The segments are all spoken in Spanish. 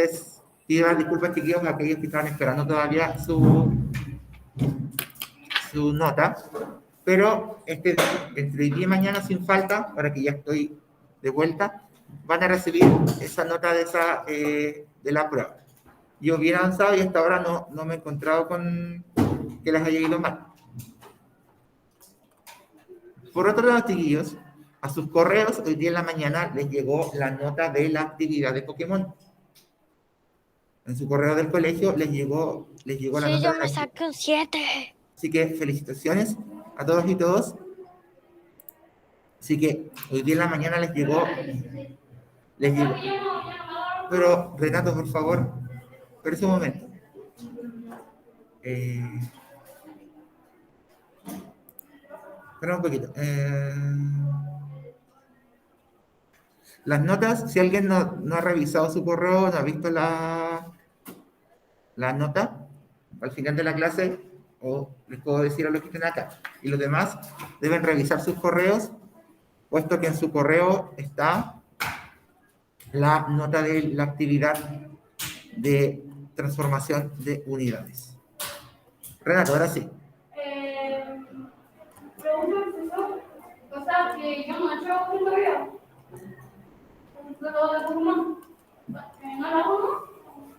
les pido disculpas, chiquillos, a aquellos que estaban esperando todavía su nota, pero entre hoy día y mañana, sin falta, para que ya estoy de vuelta, van a recibir esa nota de la prueba. Yo bien avanzado y hasta ahora no me he encontrado con que les haya ido mal. Por otro lado, chiquillos, a sus correos hoy día en la mañana les llegó la nota de la actividad de Pokémon. En su correo del colegio les llegó la nota. Sí, yo me saqué un 7. Así que felicitaciones a todos y todos. Así que hoy día en la mañana les llegó. Pero, Renato, por favor, espera un momento. Espera un poquito. Las notas, si alguien no ha revisado su correo, no ha visto la nota al final de la clase, o les puedo decir a los que estén acá. Y los demás deben revisar sus correos, puesto que en su correo está la nota de la actividad de transformación de unidades. Renato, ahora sí. Que yo no he hecho un correo.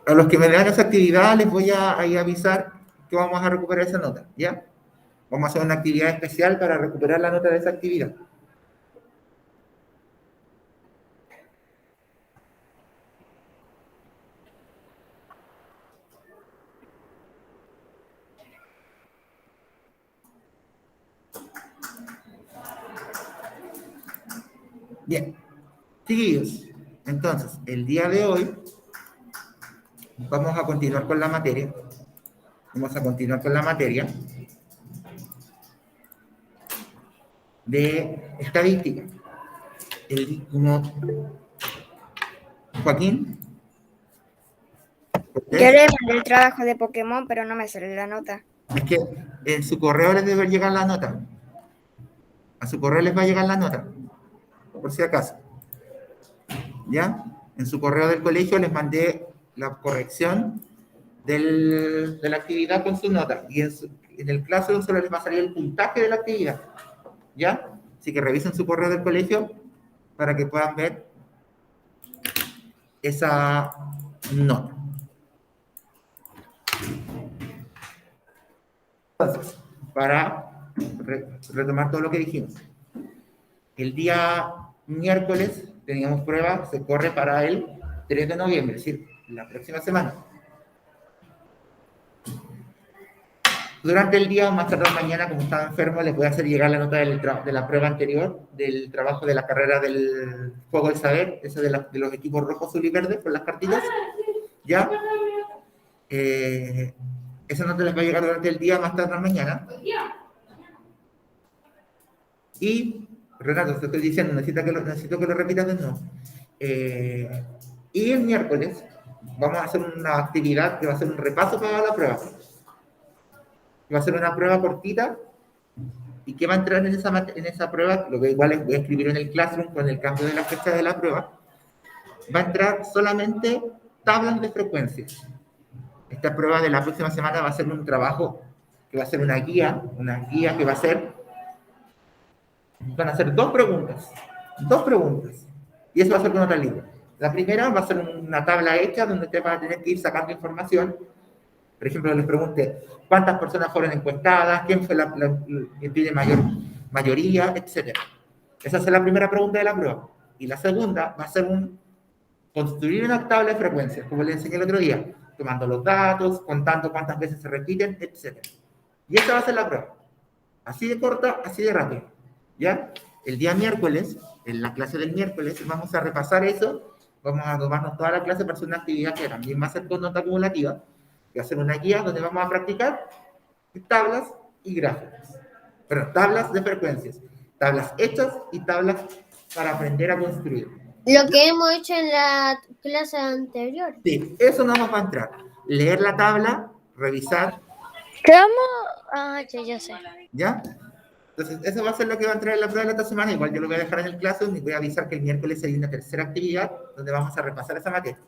A los que me dan esa actividad les voy a avisar que vamos a recuperar esa nota, ¿ya? Vamos a hacer una actividad especial para recuperar la nota de esa actividad. Bien, chiquillos, entonces, el día de hoy vamos a continuar con la materia. De estadística. Joaquín. Yo le mandé el trabajo de Pokémon, pero no me sale la nota. Es que en su correo les debe llegar la nota. A su correo les va a llegar la nota, por si acaso. ¿Ya? En su correo del colegio les mandé la corrección de la actividad con su nota. Y en el Classroom solo les va a salir el puntaje de la actividad. ¿Ya? Así que revisen su correo del colegio para que puedan ver esa nota. Entonces, para retomar todo lo que dijimos. El día miércoles teníamos prueba, se corre para el 3 de noviembre, es decir, la próxima semana. Durante el día o más tarde mañana, como estaba enfermo, les voy a hacer llegar la nota de la prueba anterior, del trabajo de la carrera del Fuego del Saber, eso de los equipos rojos, azul y verde, con las cartitas. ¿Ya? Esa nota les va a llegar durante el día, más tarde mañana. Y, Renato, te estoy diciendo, necesito que lo repitas de nuevo. Y el miércoles vamos a hacer una actividad que va a ser un repaso para la prueba. Va a ser una prueba cortita y que va a entrar en esa prueba, lo que igual les voy a escribir en el Classroom con el cambio de la fecha de la prueba, va a entrar solamente tablas de frecuencias. Esta prueba de la próxima semana va a ser un trabajo que va a ser una guía que va a ser, van a ser dos preguntas, y eso va a ser con otra línea. La primera va a ser una tabla hecha donde usted va a tener que ir sacando información. Por ejemplo, les pregunte cuántas personas fueron encuestadas, quién fue la que tiene mayoría, etc. Esa es la primera pregunta de la prueba. Y la segunda va a ser construir una tabla de frecuencias, como les enseñé el otro día, tomando los datos, contando cuántas veces se repiten, etc. Y esa va a ser la prueba. Así de corta, así de rápida. ¿Ya? El día miércoles, en la clase del miércoles, vamos a repasar eso. Vamos a tomarnos toda la clase para hacer una actividad que también va a ser con nota acumulativa. Va a ser una guía donde vamos a practicar tablas y gráficos. Pero tablas de frecuencias, tablas hechas y tablas para aprender a construir. Lo que hemos hecho en la clase anterior. Sí, eso no nos va a entrar. Leer la tabla, revisar. ¿Cómo? Ah, ya sé. ¿Ya? Entonces, eso va a ser lo que va a entrar en la prueba de esta semana. Igual yo lo voy a dejar en el Classroom y voy a avisar que el miércoles hay una tercera actividad donde vamos a repasar esa materia.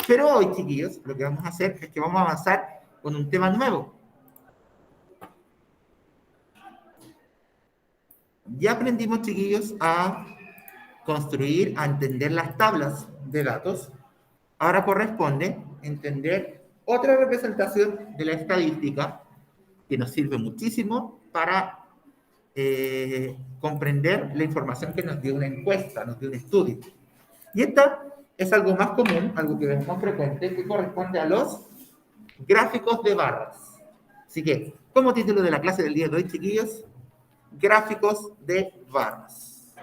Pero hoy, chiquillos, lo que vamos a hacer es que vamos a avanzar con un tema nuevo. Ya aprendimos, chiquillos, a construir, a entender las tablas de datos. Ahora corresponde entender otra representación de la estadística que nos sirve muchísimo para comprender la información que nos dio una encuesta, nos dio un estudio. Y esta es algo más común, algo que es más frecuente, que corresponde a los gráficos de barras. Así que, como título de la clase del día de hoy, chiquillos, gráficos de barras.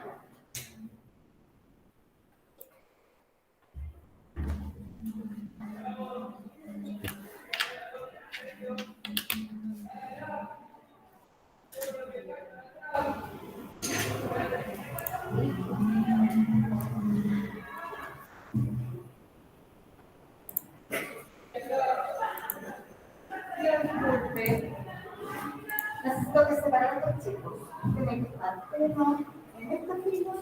Necesito que separen a los chicos. Tienen que estar en esta fila.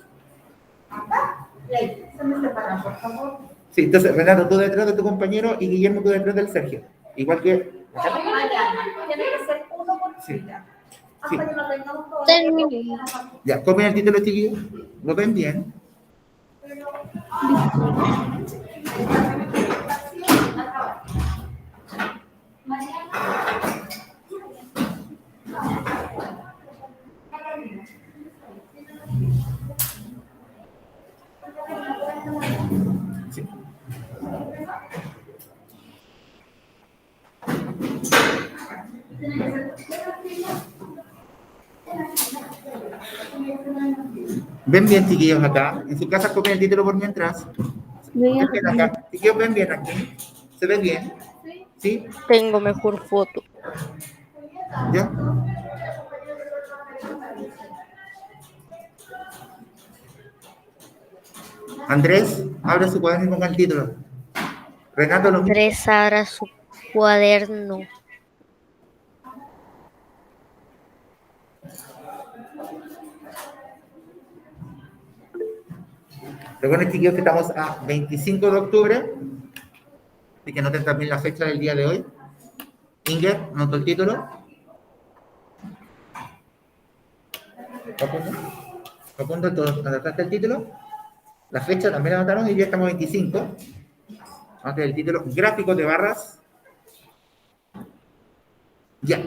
Acá. Y ahí. Se me separan, por favor. Sí, entonces, Renato, tú detrás de tu compañero y Guillermo, tú detrás del Sergio. Igual que... Mariana, tiene que ser uno por Sí. fila. Sí. Hasta que lo tengamos todos. Terminé. Ya, comen el título, chiquillos. ¿Lo ven bien? Sí. ¿Ven bien, chiquillos, acá? En su casa comen el título por mientras. ¿Ven bien acá? Chiquillos, ¿ven bien aquí? ¿Se ve bien? ¿Sí? Tengo mejor foto. ¿Ya? Andrés, abre su cuaderno y ponga el título. Renato, lo mismo. Andrés abra su cuaderno. Recuerden, chiquillos, que estamos a 25 de octubre. Así que noten también la fecha del día de hoy. Inger, ¿anotó el título? Facundo, ¿anotaste el título? La fecha también la anotaron y ya estamos 25. Anoté el título, gráficos de barras. Ya.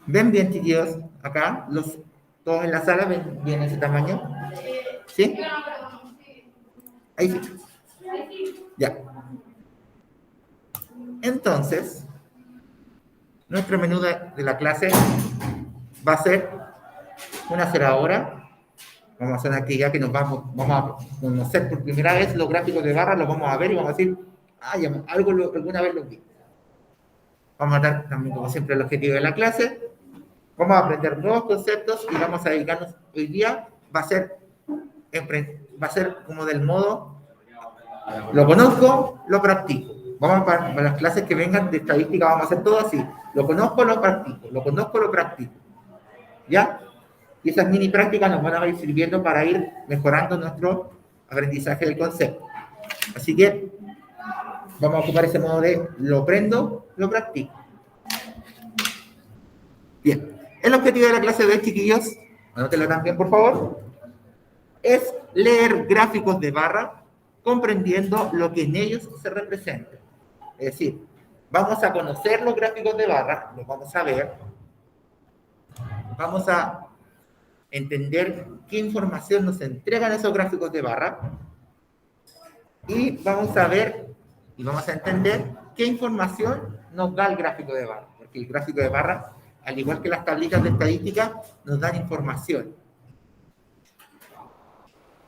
¿Ven bien, chiquillos? Acá, todos en la sala, ¿ven bien ese tamaño? ¿Sí? Ahí sí. Ya. Entonces, nuestro menú de la clase va a ser una ceradora. Vamos a hacer una actividad que vamos a conocer por primera vez los gráficos de barra, los vamos a ver y vamos a decir, ya, alguna vez lo vi. Vamos a dar también, como siempre, el objetivo de la clase. Vamos a aprender nuevos conceptos y vamos a dedicarnos hoy día, va a ser como del modo, lo conozco, lo practico. Vamos para las clases que vengan de estadística, vamos a hacer todo así. Lo conozco, lo practico. Lo conozco, lo practico. ¿Ya? Y esas mini prácticas nos van a ir sirviendo para ir mejorando nuestro aprendizaje del concepto. Así que vamos a ocupar ese modo de lo aprendo, lo practico. Bien. El objetivo de la clase de hoy, chiquillos, anótenlo también, por favor, es leer gráficos de barra comprendiendo lo que en ellos se representa. Es decir, vamos a conocer los gráficos de barra, los vamos a ver, vamos a entender qué información nos entregan esos gráficos de barra y vamos a ver y vamos a entender qué información nos da el gráfico de barra, porque el gráfico de barra, al igual que las tablitas de estadística, nos dan información.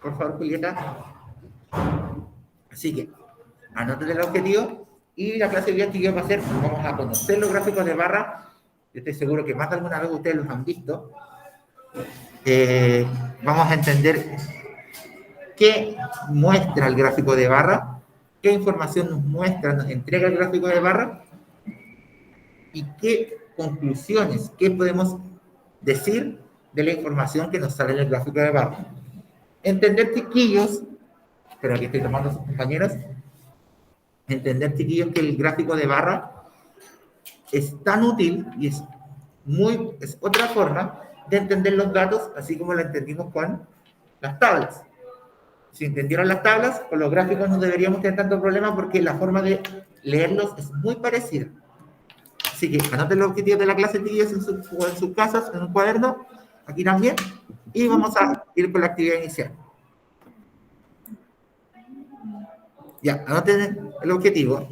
Por favor, Julieta. Así que, anoten el objetivo y la clase de hoy, chicos, va a ser, vamos a conocer los gráficos de barra. Yo estoy seguro que más de alguna vez ustedes los han visto. Vamos a entender qué muestra el gráfico de barra, qué información nos muestra, nos entrega el gráfico de barra y qué conclusiones, qué podemos decir de la información que nos sale en el gráfico de barra. Entender, chiquillos, pero aquí estoy tomando a sus compañeros, entender, chiquillos, que el gráfico de barra es tan útil y es otra forma de entender los datos, así como lo entendimos con las tablas. Si entendieron las tablas, con los gráficos no deberíamos tener tanto problema porque la forma de leerlos es muy parecida. Así que anoten los objetivos de la clase, chiquillos, en sus casas, en un cuaderno, aquí también, y vamos a ir con la actividad inicial. Ya, anoten el objetivo.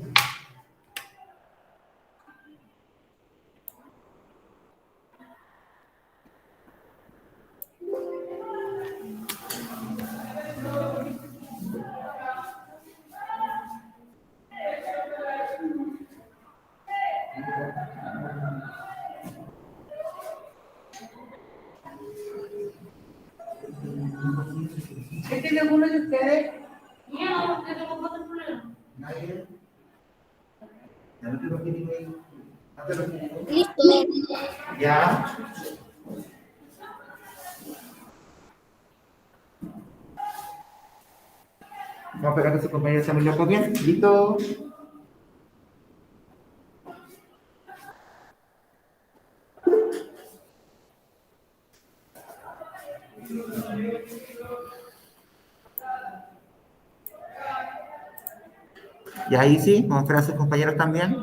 ¿Qué tiene alguno de ustedes? Mira, que tengo otro problema. ¿Nadie? Anoten el objetivo ahí. Anoten el objetivo. Listo. Ya. Vamos a esperar que sus compañeros también lo copien. ¿Listo? Y ahí sí, vamos a esperar a sus compañeros también.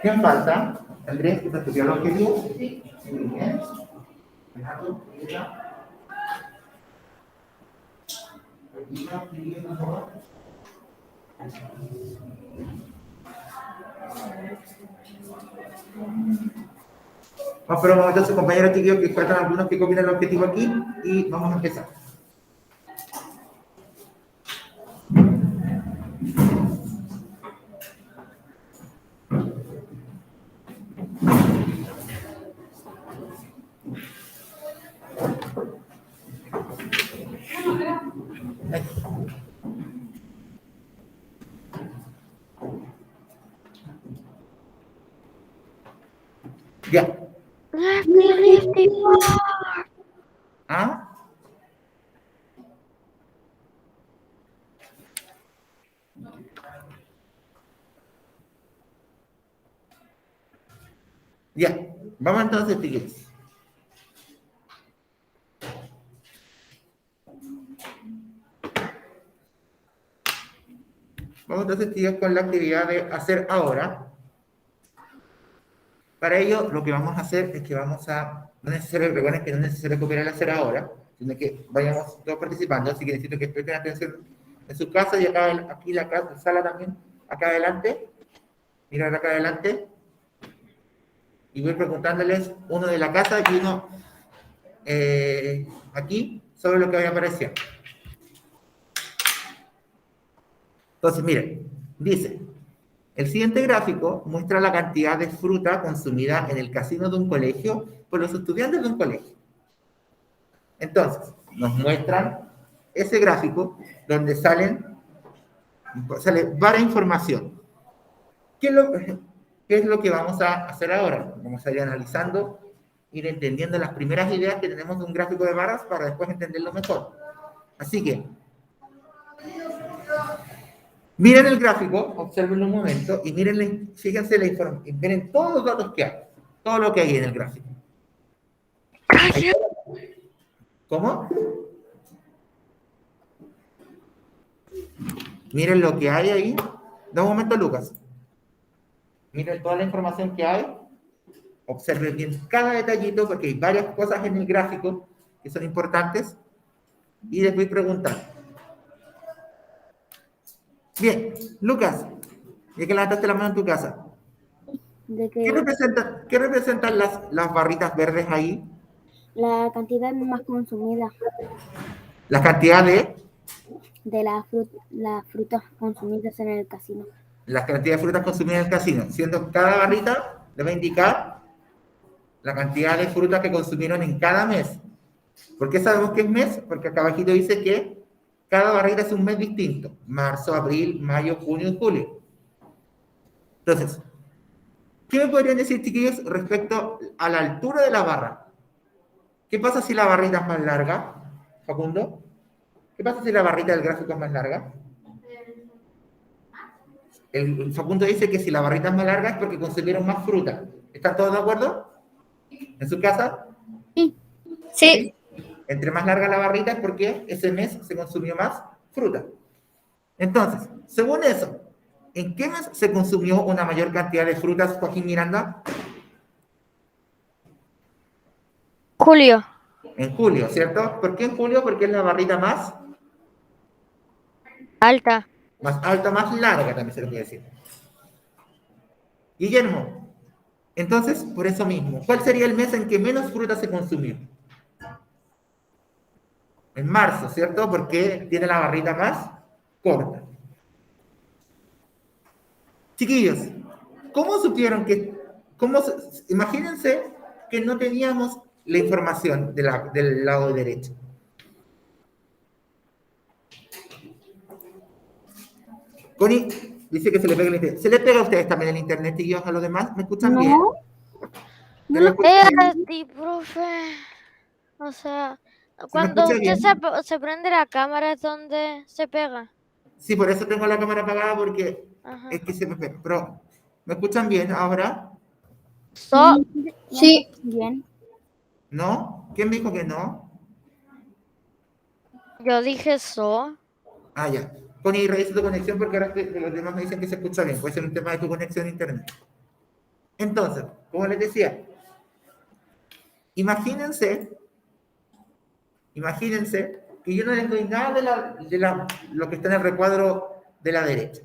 ¿Quién falta? Andrés, ¿que te estudió el objetivo? Sí. Muy bien. Fernando, Elena. Elena, Elena, por favor. Vamos, pero vamos a sus compañeros chiquillos que faltan algunos que copien el objetivo aquí y vamos a empezar. Ya. ¿Ah? Ya. Vamos entonces, chiquillos. Vamos entonces, chiquillos, con la actividad de hacer ahora. Para ello, lo que vamos a hacer es que vamos a, no es necesario, recuerden que no es necesario copiar el hacer ahora, sino que vayamos todos participando, así que necesito que presten atención en su casa y acá, aquí la sala también, acá adelante, mirar acá adelante, y voy preguntándoles uno de la casa y uno aquí sobre lo que vaya apareciendo. Entonces, miren, dice, el siguiente gráfico muestra la cantidad de fruta consumida en el casino de un colegio por los estudiantes de un colegio. Entonces, nos muestran ese gráfico donde sale varias información. ¿Qué es lo que vamos a hacer ahora? Vamos a ir analizando, ir entendiendo las primeras ideas que tenemos de un gráfico de barras para después entenderlo mejor. Así que, miren el gráfico, observen un momento y miren, fíjense la información, miren todos los datos que hay, todo lo que hay en el gráfico. ¿Cómo? Miren lo que hay ahí. Da un momento, Lucas. Miren toda la información que hay. Observen bien cada detallito porque hay varias cosas en el gráfico que son importantes. Y les voy a preguntar. Bien, Lucas, ya que levantaste la mano en tu casa, De ¿qué que representan las barritas verdes ahí? la cantidad más consumida La cantidad de las frutas consumidas en el casino. la cantidad de frutas consumidas en el casino, siendo cada barrita le va a indicar la cantidad de frutas que consumieron en cada mes. ¿Por qué sabemos que es mes? Porque acá abajito dice que cada barrita es un mes distinto. Marzo, abril, mayo, junio y julio. Entonces, ¿qué me podrían decir, chiquillos, respecto a la altura de la barra? ¿Qué pasa si la barrita es más larga, Facundo? ¿Qué pasa si la barrita del gráfico es más larga? El Facundo dice que si la barrita es más larga es porque consumieron más fruta. ¿Están todos de acuerdo? ¿En su casa? Sí. Entre más larga la barrita es porque ese mes se consumió más fruta. Entonces, según eso, ¿en qué mes se consumió una mayor cantidad de frutas, Joaquín Miranda? Julio. En julio, ¿cierto? ¿Por qué en julio? Porque es la barrita más Alta. alta, más larga, también se lo voy a decir. Guillermo, entonces, por eso mismo, ¿cuál sería el mes en que menos fruta se consumió? En marzo, ¿cierto? Porque tiene la barrita más corta. Chiquillos, ¿cómo supieron que, imagínense que no teníamos la información del lado derecho? Connie dice que se le pega el internet. ¿Se le pega a ustedes también el internet, chiquillos, a los demás? ¿Me escuchan bien? ¿Se me escucha bien? ti, profe. O sea, ¿Se me cuando escucha usted bien? se prende la cámara es donde se pega. Sí, por eso tengo la cámara apagada porque Ajá. es que se me pega. Pero, ¿me escuchan bien ahora? So, Sí. Bien. ¿No? ¿Quién me dijo que no? yo dije so. Ah, ya. Connie, revisa tu conexión porque ahora los demás me dicen que se escucha bien. Puede ser un tema de tu conexión a internet. Entonces, como les decía, imagínense que yo no les doy nada de lo que está en el recuadro de la derecha.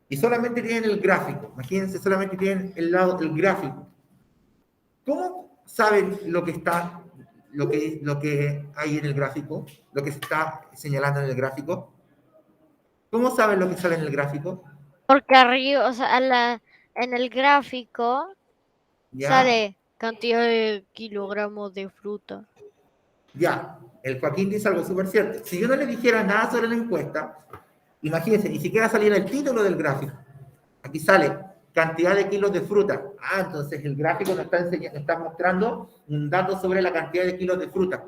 Y solamente tienen el gráfico. Imagínense, solamente tienen el gráfico. ¿Cómo saben lo que hay en el gráfico? Lo que se está señalando en el gráfico. ¿Cómo saben lo que sale en el gráfico? Porque arriba, o sea, en el gráfico ¿Ya? sale cantidad de kilogramos de fruta. Ya. El Joaquín dice algo súper cierto. Si yo no le dijera nada sobre la encuesta, imagínense, ni siquiera saliera el título del gráfico. Aquí sale cantidad de kilos de fruta. Ah, entonces el gráfico nos está mostrando un dato sobre la cantidad de kilos de fruta.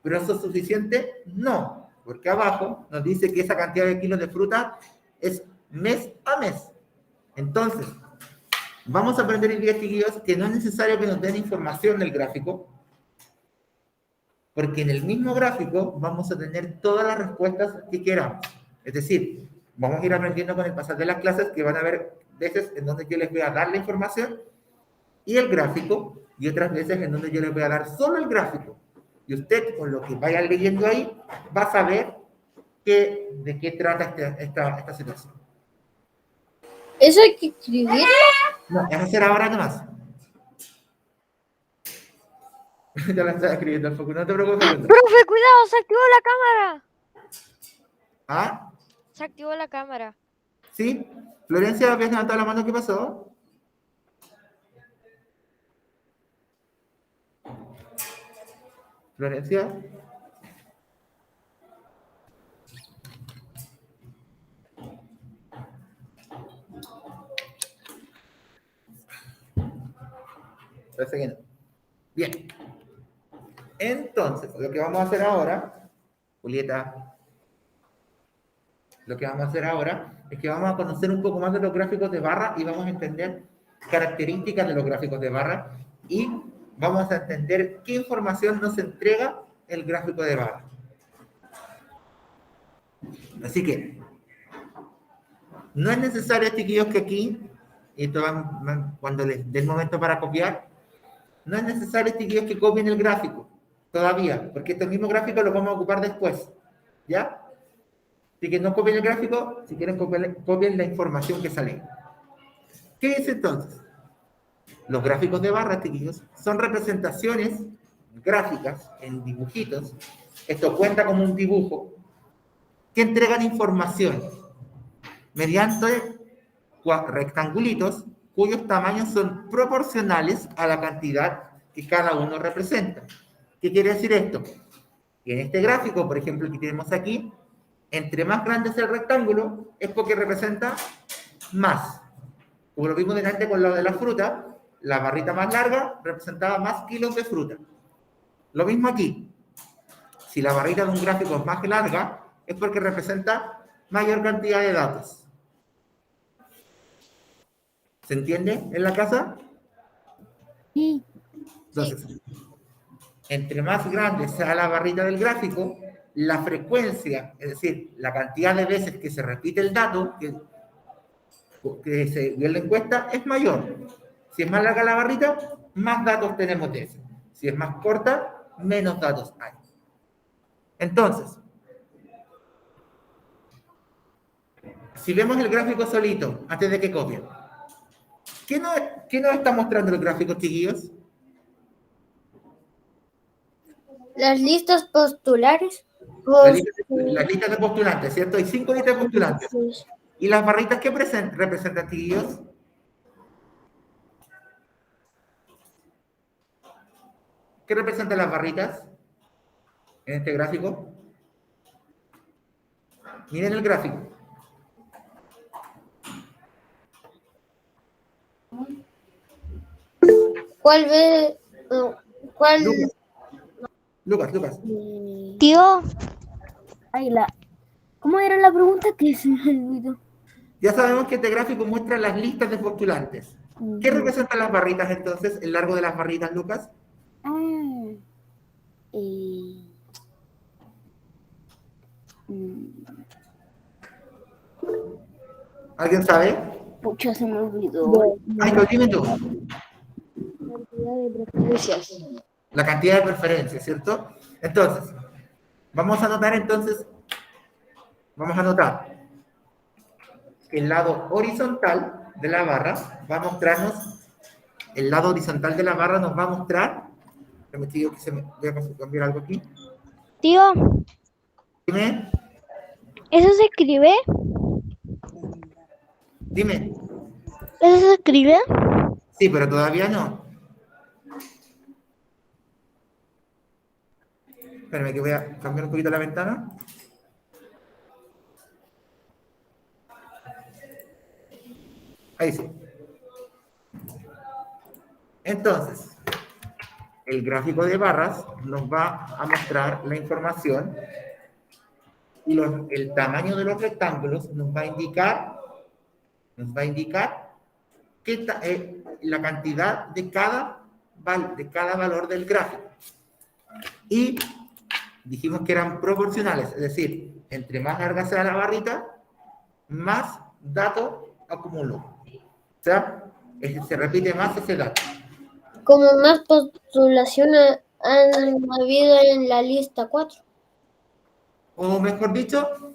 ¿Pero eso es suficiente? No, porque abajo nos dice que esa cantidad de kilos de fruta es mes a mes. Entonces, vamos a aprender hoy día, chiquillos, que no es necesario que nos den información del gráfico, porque en el mismo gráfico vamos a tener todas las respuestas que queramos. Es decir, vamos a ir aprendiendo con el pasar de las clases que van a haber veces en donde yo les voy a dar la información y el gráfico, y otras veces en donde yo les voy a dar solo el gráfico. Y usted, con lo que vaya leyendo ahí, va a saber de qué trata esta situación. ¿Eso hay que escribir? No, es hacer ahora nomás. Ya la estás escribiendo el foco, no te preocupes. Profe, cuidado, se activó la cámara. ¿Ah? Se activó la cámara. ¿Sí? Florencia, ¿habías levantado la mano? ¿Qué pasó? Florencia. Parece que no. Bien. Entonces, lo que vamos a hacer ahora, Julieta, lo que vamos a hacer ahora es que vamos a conocer un poco más de los gráficos de barra y vamos a entender características de los gráficos de barra y vamos a entender qué información nos entrega el gráfico de barra. Así que, no es necesario, chiquillos, que aquí, y esto cuando les dé el momento para copiar, no es necesario, chiquillos, que copien el gráfico todavía, porque este mismo gráfico lo vamos a ocupar después, ¿ya? Así que no copien el gráfico, si quieren copien la información que sale. ¿Qué es entonces? Los gráficos de barras, chiquillos, son representaciones gráficas en dibujitos. Esto cuenta como un dibujo que entregan información mediante rectangulitos cuyos tamaños son proporcionales a la cantidad que cada uno representa. ¿Qué quiere decir esto? Que en este gráfico, por ejemplo, el que tenemos aquí, entre más grande es el rectángulo, es porque representa más. Como lo vimos delante con lo de la fruta, la barrita más larga representaba más kilos de fruta. Lo mismo aquí. Si la barrita de un gráfico es más larga, es porque representa mayor cantidad de datos. ¿Se entiende en la casa? Sí. Entonces, entre más grande sea la barrita del gráfico, la frecuencia, es decir, la cantidad de veces que se repite el dato que se dio en la encuesta es mayor. Si es más larga la barrita, más datos tenemos de eso. Si es más corta, menos datos hay. Entonces, si vemos el gráfico solito, antes de que copien, ¿qué nos está mostrando el gráfico, chiquillos? Las listas postulares. Las listas de postulantes, ¿cierto? Hay 5 listas de postulantes. ¿Y las barritas qué representan, chiquillos? ¿Qué representan las barritas en este gráfico? Miren el gráfico. ¿Cuál ve? ¿Cuál? Lucas. Tío, Ay, ¿cómo era la pregunta que se me olvidó? Ya sabemos que este gráfico muestra las listas de postulantes. ¿Qué representan las barritas entonces, el largo de las barritas, Lucas? Ah, eh, ¿Alguien sabe? pucha, se me olvidó. Ay, no, dime tú. Cantidad de preferencias. La cantidad de preferencias, ¿cierto? Entonces, vamos a anotar que el lado horizontal de la barra va a mostrarnos, el lado horizontal de la barra nos va a mostrar, voy a cambiar algo aquí. tío, Dime, ¿eso se escribe? dime. ¿Eso se escribe? Sí, pero todavía no. Espérame que voy a cambiar un poquito la ventana. Ahí sí. Entonces, el gráfico de barras nos va a mostrar la información y el tamaño de los rectángulos nos va a indicar la cantidad de cada valor del gráfico. Y dijimos que eran proporcionales, es decir, entre más larga sea la barrita, más datos acumuló. O sea, se repite más ese dato. Como más postulaciones han habido en la lista 4. O mejor dicho,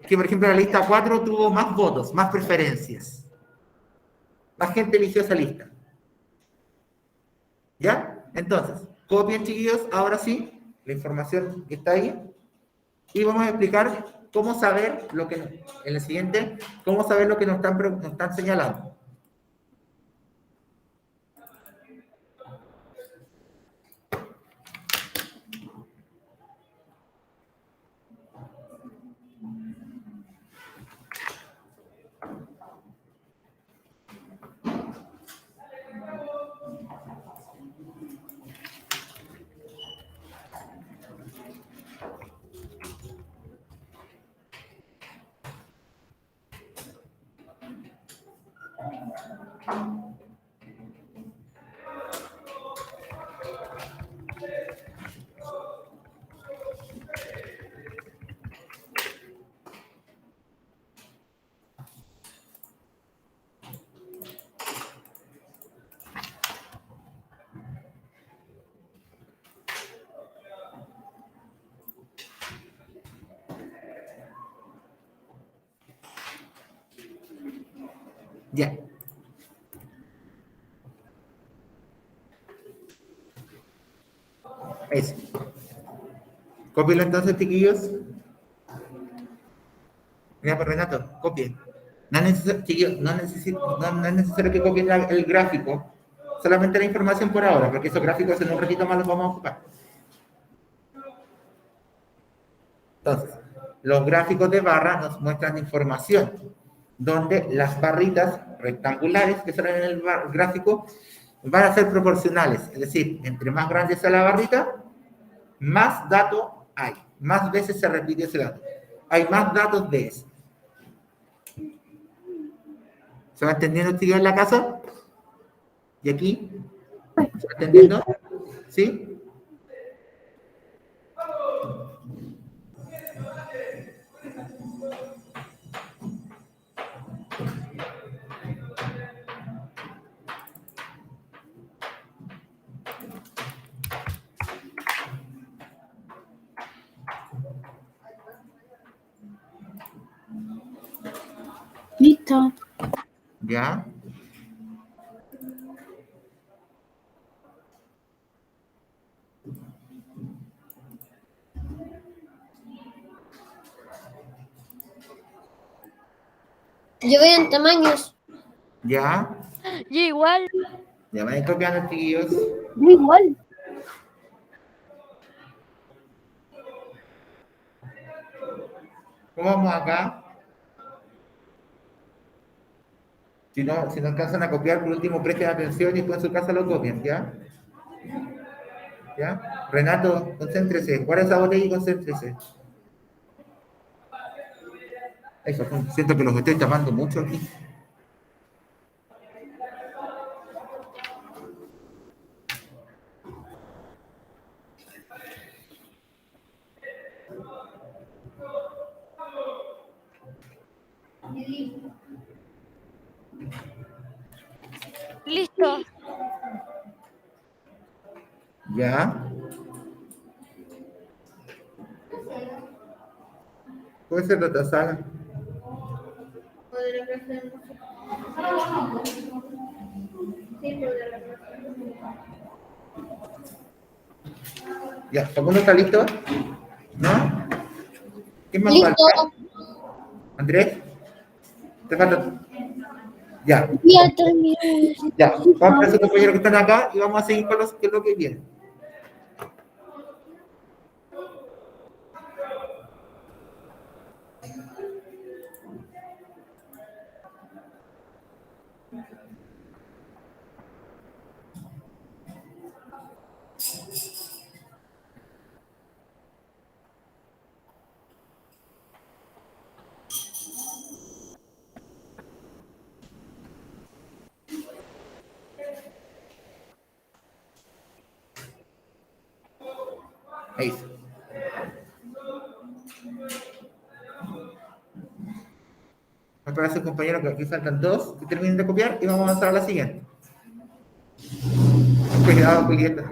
que por ejemplo la lista 4 tuvo más votos, más preferencias. Más gente eligió esa lista. ¿Ya? Entonces, copien, chiquillos, ahora sí, la información que está ahí. Y vamos a explicar cómo saber en el siguiente, cómo saber lo que nos están señalando. Ya. Eso. Cópielo entonces, chiquillos. Mira, pues Renato, copien. No es necesario, chiquillos, no es necesario que copien el gráfico, solamente la información por ahora, porque esos gráficos en un ratito más los vamos a ocupar. Entonces, los gráficos de barra nos muestran información, donde las barritas rectangulares que salen en el gráfico van a ser proporcionales, es decir, entre más grande sea la barrita, más dato hay, más veces se repite ese dato. Hay más datos de ese. ¿Se va entendiendo, chicos, en la casa? ¿Y aquí? ¿Se va entendiendo? ¿Sí? Listo. ¿Ya? Yo voy en tamaños. ¿Ya? Yo igual. Ya van a ir copiando, chiquillos. Yo igual. ¿Cómo vamos acá? Si no alcanzan a copiar, por último, presten atención y después en su casa lo copian, ¿ya? ¿Ya? Renato, concéntrese. Guarda esa botella y concéntrese. Eso, siento que los estoy tapando mucho aquí. Listo. ¿Ya? Puede ser la otra sala. Ya, ¿Facundo está listo? ¿No? ¿Quién más Listo. falta? ¿Andrés? ¿Te falta? Ya, Ya terminé. ya. Vamos a ver a compañeros que están acá y vamos a seguir con los que es lo que viene. Ahí está. Me parece, compañero, que aquí faltan dos que terminen de copiar y vamos a avanzar a la siguiente. Cuidado, Julieta.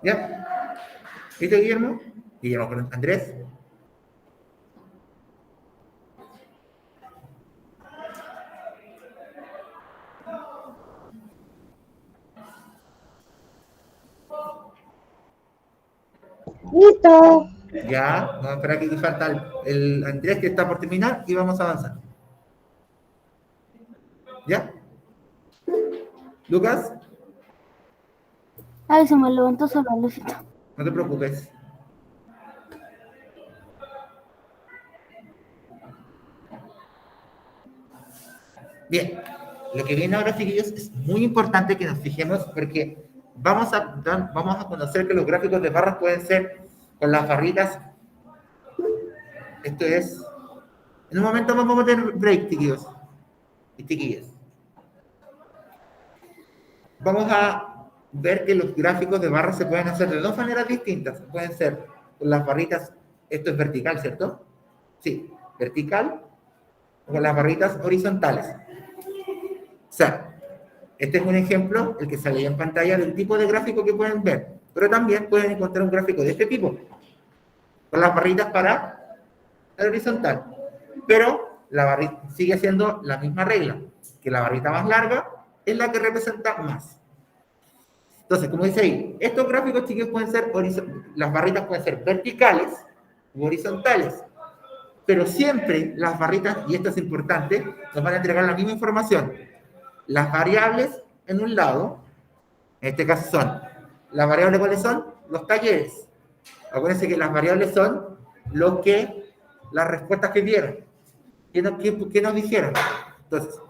¿Ya? ¿Listo, Guillermo? Guillermo con Andrés. Listo. Ya, vamos a esperar que aquí falta el Andrés que está por terminar y vamos a avanzar. ¿Ya? Lucas, Ay, se me levantó solo, Lucito. no te preocupes. Bien, lo que viene ahora, chiquillos, es muy importante que nos fijemos porque vamos a conocer que los gráficos de barras pueden ser con las barritas. Esto es... En un momento vamos a meter break, chiquillos y chiquillas. Vamos a ver que los gráficos de barras se pueden hacer de dos maneras distintas. Pueden ser con las barritas, esto es vertical, ¿cierto? Sí, vertical, o con las barritas horizontales. O sea, Este es un ejemplo, el que sale en pantalla, del tipo de gráfico que pueden ver. Pero también pueden encontrar un gráfico de este tipo, con las barritas para el horizontal. Pero la barrita sigue siendo la misma regla, que la barrita más larga es la que representa más. Entonces, como dice ahí, estos gráficos, chicos, pueden ser las barritas pueden ser verticales u horizontales. Pero siempre las barritas, y esto es importante, nos van a entregar la misma información. Las variables en un lado, en este caso son, ¿las variables cuáles son? Los talleres. Acuérdense que las variables son las respuestas que vieron. ¿Qué nos dijeron? Entonces,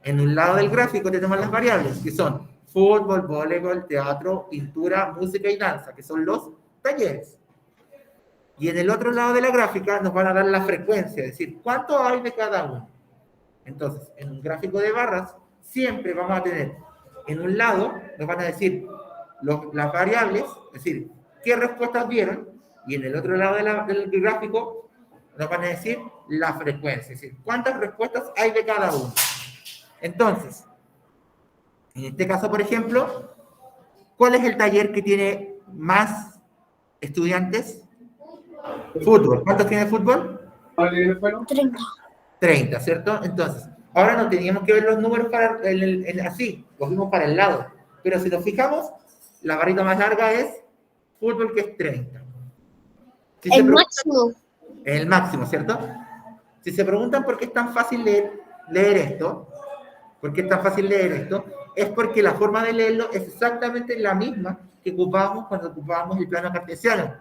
en un lado del gráfico tenemos las variables, que son fútbol, voleibol, teatro, pintura, música y danza, que son los talleres. Y en el otro lado de la gráfica nos van a dar la frecuencia, es decir, ¿cuánto hay de cada uno? Entonces, en un gráfico de barras, siempre vamos a tener, en un lado, nos van a decir las variables, es decir, qué respuestas vieron, y en el otro lado del gráfico nos van a decir la frecuencia, es decir, cuántas respuestas hay de cada uno. Entonces, en este caso, por ejemplo, ¿cuál es el taller que tiene más estudiantes? Fútbol. ¿Cuántos tiene fútbol? 30. 30, ¿cierto? Entonces, ahora no teníamos que ver los números así, los vimos para el lado. Pero si nos fijamos, la barrita más larga es fútbol, que es 30. El máximo. Es el máximo, ¿cierto? Si se preguntan por qué es tan fácil leer esto, es porque la forma de leerlo es exactamente la misma que ocupábamos cuando ocupábamos el plano cartesiano.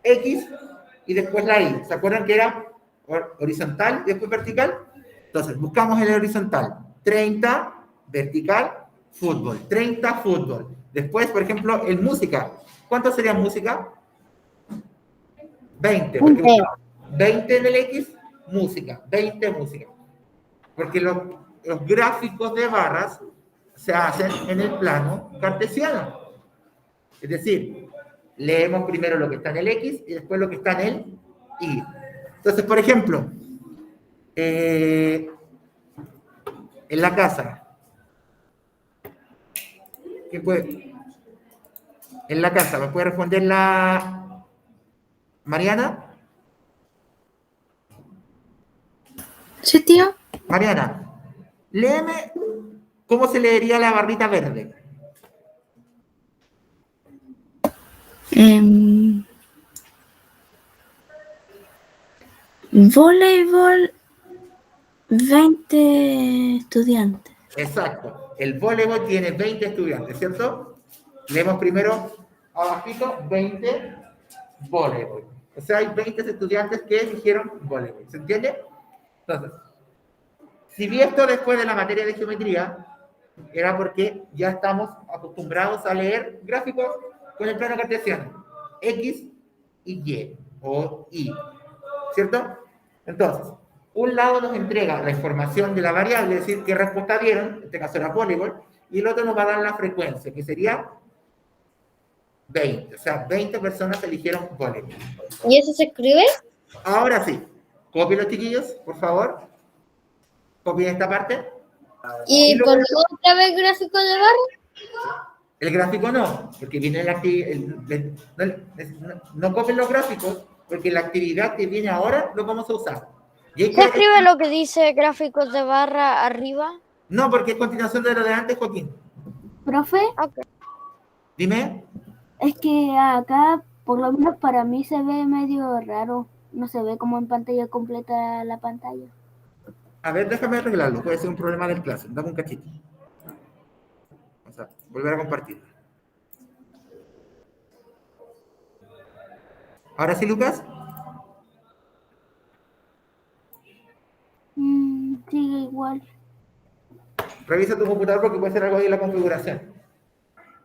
X y después la Y. ¿Se acuerdan que era horizontal y después vertical? Entonces, buscamos el horizontal. 30, vertical, fútbol. 30, fútbol. Después, por ejemplo, en música. ¿Cuánto sería música? 20. Porque 20 en el X, música. 20, música. Porque los gráficos de barras se hacen en el plano cartesiano. Es decir, leemos primero lo que está en el X y después lo que está en el Y. Entonces, por ejemplo, en la casa, ¿quién puede? En la casa, ¿me puede responder la Mariana? Sí, tío. Mariana, léeme cómo se leería la barrita verde. Voleibol, 20 estudiantes. Exacto. El voleibol tiene 20 estudiantes, ¿cierto? Leemos primero abajito 20 voleibol. O sea, hay 20 estudiantes que eligieron voleibol. ¿Se entiende? Entonces, si vi esto después de la materia de geometría, era porque ya estamos acostumbrados a leer gráficos con el plano cartesiano. X y Y, o Y. ¿Cierto? Entonces, un lado nos entrega la información de la variable, es decir, qué respuesta dieron, en este caso era voleibol, y el otro nos va a dar la frecuencia, que sería 20. O sea, 20 personas eligieron voleibol. ¿Y eso se escribe? Ahora sí, copien los chiquillos, por favor. Copien esta parte. ¿Y ponemos otra vez gráfico de barra? El gráfico no, porque viene no copien los gráficos, porque la actividad que viene ahora lo vamos a usar. Y ¿Se escribe lo que dice gráficos de barra arriba? No, porque es continuación de lo de antes, Joaquín. Profe, Ok. Dime. es que acá, por lo menos para mí, se ve medio raro. No se ve como en pantalla completa la pantalla. A ver, déjame arreglarlo. Puede ser un problema del clase. Dame un cachito. Vamos a volver a compartir. ¿Ahora sí, Lucas? Sigue igual. Revisa tu computador porque puede ser algo ahí en la configuración.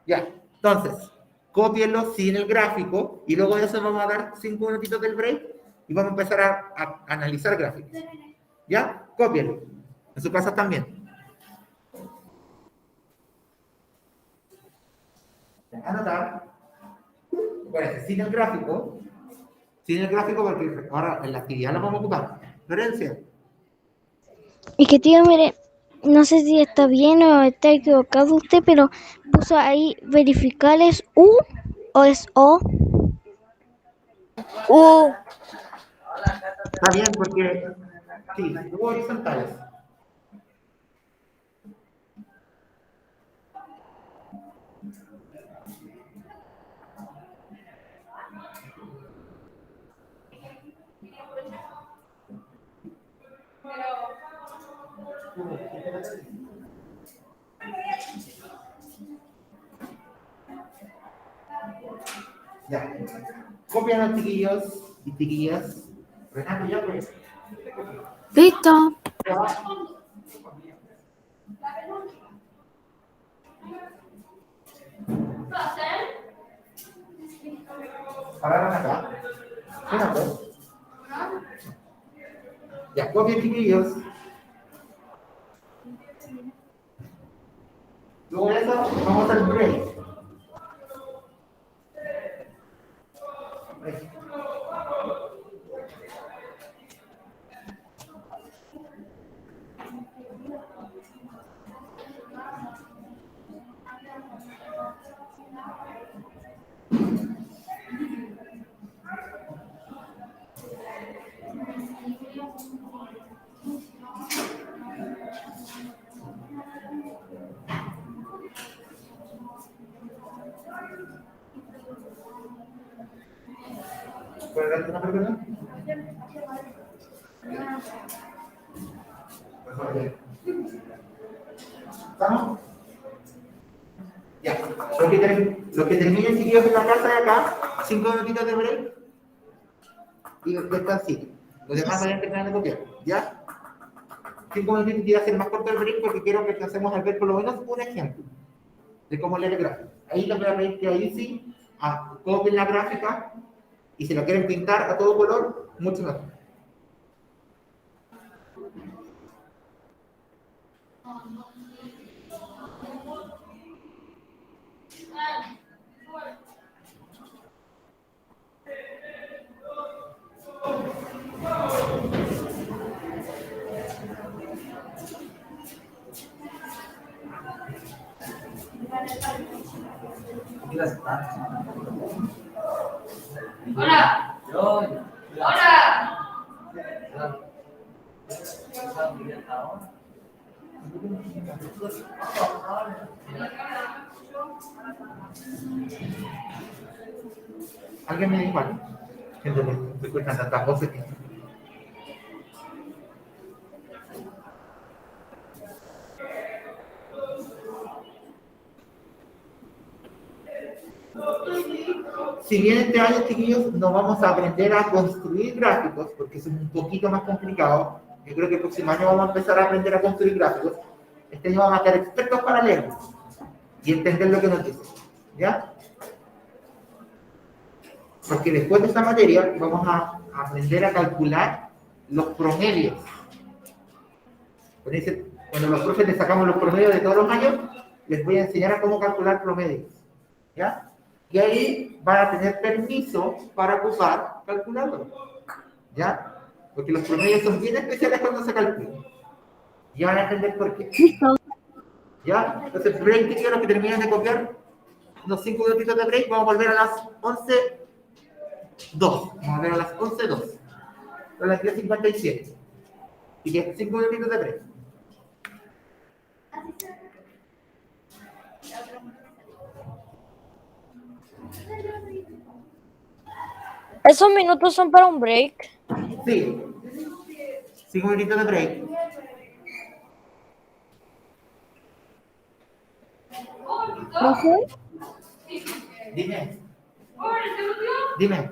Ya, entonces, cópienlo sin el gráfico y luego de eso vamos a dar 5 minutitos del break y vamos a empezar a analizar gráficos. ¿Ya? Cópienlo. En su casa también. Anotar. Acuérdense, sin el gráfico porque ahora en la actividad la vamos a ocupar. Florencia. Y que tío, mire, No sé si está bien o está equivocado usted, pero puso ahí verificar es U o es O. Está bien porque, sí, hubo horizontales. Ya. Copian los chiquillos y chiquillas. Renato, ya pues. Listo. Pararon acá. Renato. Ya, copian chiquillos. Luego de eso, vamos al break. ¿Puedes darte una pregunta? ¿Estamos? Ya. Los que terminen chiquillos en la casa de acá, 5 minutitos de break y descansito. Los demás vayan terminando de copiar. ¿Ya? 5 minutitos y voy a hacer más corto el break porque quiero que alcancemos a ver por lo menos un ejemplo de cómo leer el gráfico. Ahí les voy a pedir que ahí sí copien la gráfica y si lo quieren pintar a todo color, mucho mejor. Hola. Hola. ¿Alguien me dijo algo? Siento que me escuchan tantas voces que... Si bien este año, chiquillos, no vamos a aprender a construir gráficos, porque es un poquito más complicado. Yo creo que el próximo año vamos a empezar a aprender a construir gráficos. Este año vamos a estar expertos para leerlos y entender lo que nos dice. ¿Ya? Porque después de esta materia vamos a aprender a calcular los promedios. Cuando los profes les sacamos los promedios de todos los años, les voy a enseñar a cómo calcular promedios. ¿Ya? Y ahí van a tener permiso para ocupar calculador. ¿Ya? Porque los promedios son bien especiales cuando se calculan. Ya van a entender por qué. ¿Ya? Entonces, break, chicos, los que terminan de copiar, unos 5 minutitos de break, vamos a volver a las 11:02. Vamos a volver a las 11:02. Son las 10:57. Y que 5 minutitos de break. ¿Esos minutos son para un break? Sí. 5 minutitos de break. ¿Profe? Dime. Dime.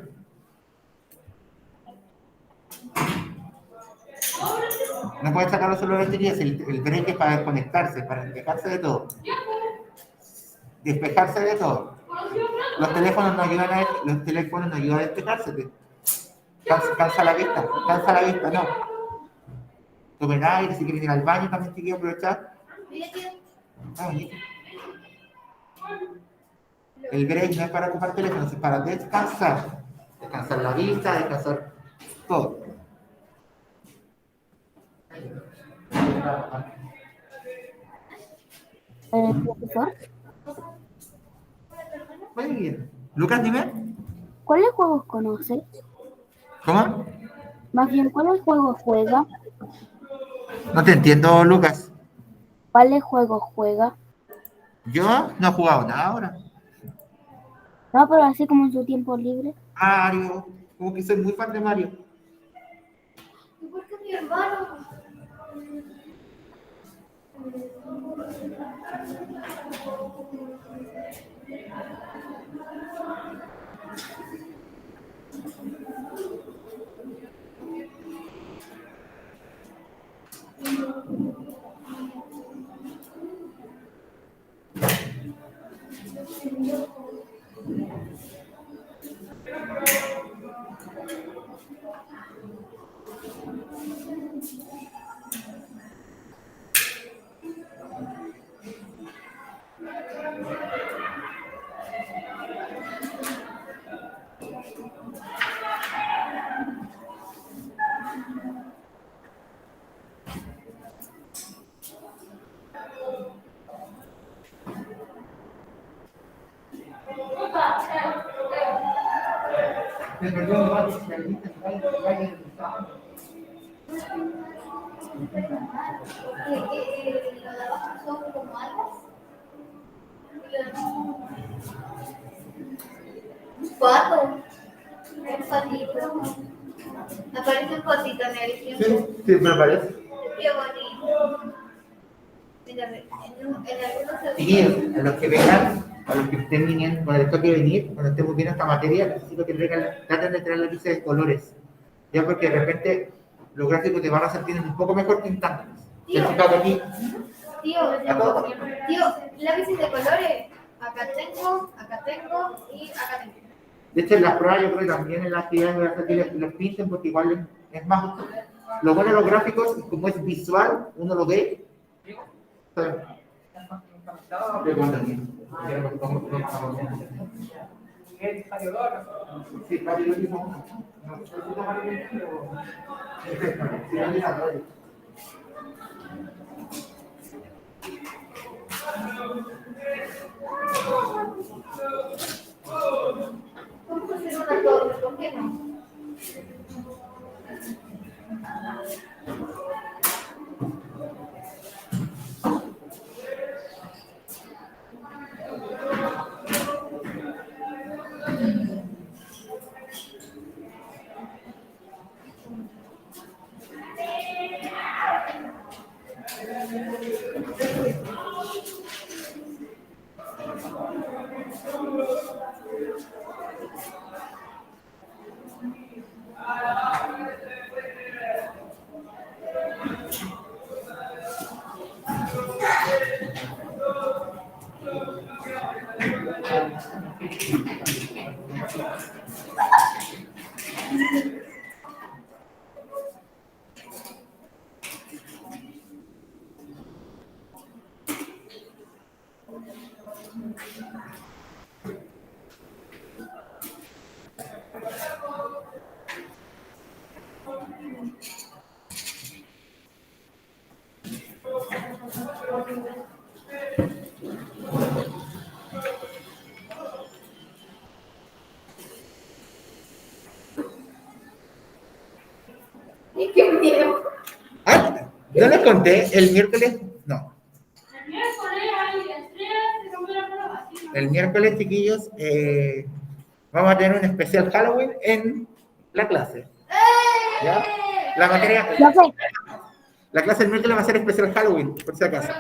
No puedes sacar los celulares de días, el break es para desconectarse, para despejarse de todo. Despejarse de todo. Los teléfonos no ayudan a despejarse. Cansa la vista, no. Tomen aire, si quieren ir al baño también si quieren aprovechar. Bonito. El break no es para ocupar teléfonos, es para descansar. Descansar la vista, descansar todo. Profesor, Muy bien. Lucas, dime. ¿cuáles juegos conoce? ¿Cómo? Más bien, ¿cuáles juegos juega? No te entiendo, Lucas. ¿Cuáles juegos juega? Yo no he jugado nada ahora. No, pero así como en su tiempo libre. Mario, como que soy muy fan de Mario. ¿Y por qué mi hermano? Lo de abajo son como algas. ¿Cuándo? Un patito. Aparece un patito en el tiempo. Sí, me parece. Qué bonito. Mira, en algunos Y a los que vengan, a los que estén viniendo, cuando les toque venir, cuando estemos viendo esta materia, necesito que traten de traer lápices de colores. Ya porque de repente los gráficos te van a sentir un poco mejor pintando. ¿Te has fijado aquí? Tío, lápices de colores. Acá tengo y acá tengo. De hecho, en las pruebas yo creo que también en las actividades voy a hacer que los pinten porque igual es más. Lo bueno de los gráficos, como es visual, uno lo ve. Vamos a hacer una torre, ¿por qué no? ¿Y qué miedo? Ah, ¿no les conté el miércoles? No. El miércoles, chiquillos, vamos a tener un especial Halloween en la clase. ¿Ya? La materia, Profe, la clase del miércoles va a ser especial Halloween, por si acaso.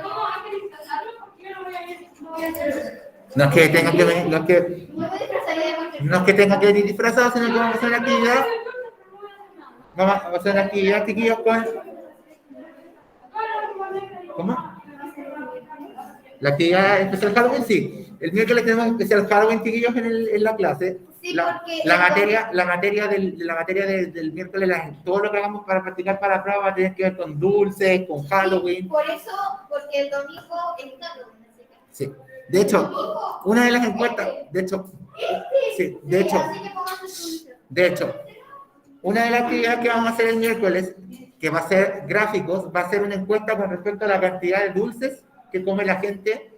No es que tengan que venir, No me disfrazaría de cualquier no es que tengan que venir disfrazados, sino que vamos a hacer una actividad. Vamos a hacer una actividad, chiquillos, con. ¿Cómo? La actividad especial Halloween, sí. El miércoles tenemos especial Halloween, chiquillos, en la clase. Sí, La materia del miércoles, todo lo que hagamos para practicar para la prueba va a tener que ver con dulces, con Halloween. Por eso, porque el domingo es Halloween. Sí. De hecho, una de las encuestas, de hecho, una de las actividades que vamos a hacer el miércoles, que va a ser gráficos, va a ser una encuesta con respecto a la cantidad de dulces que come la gente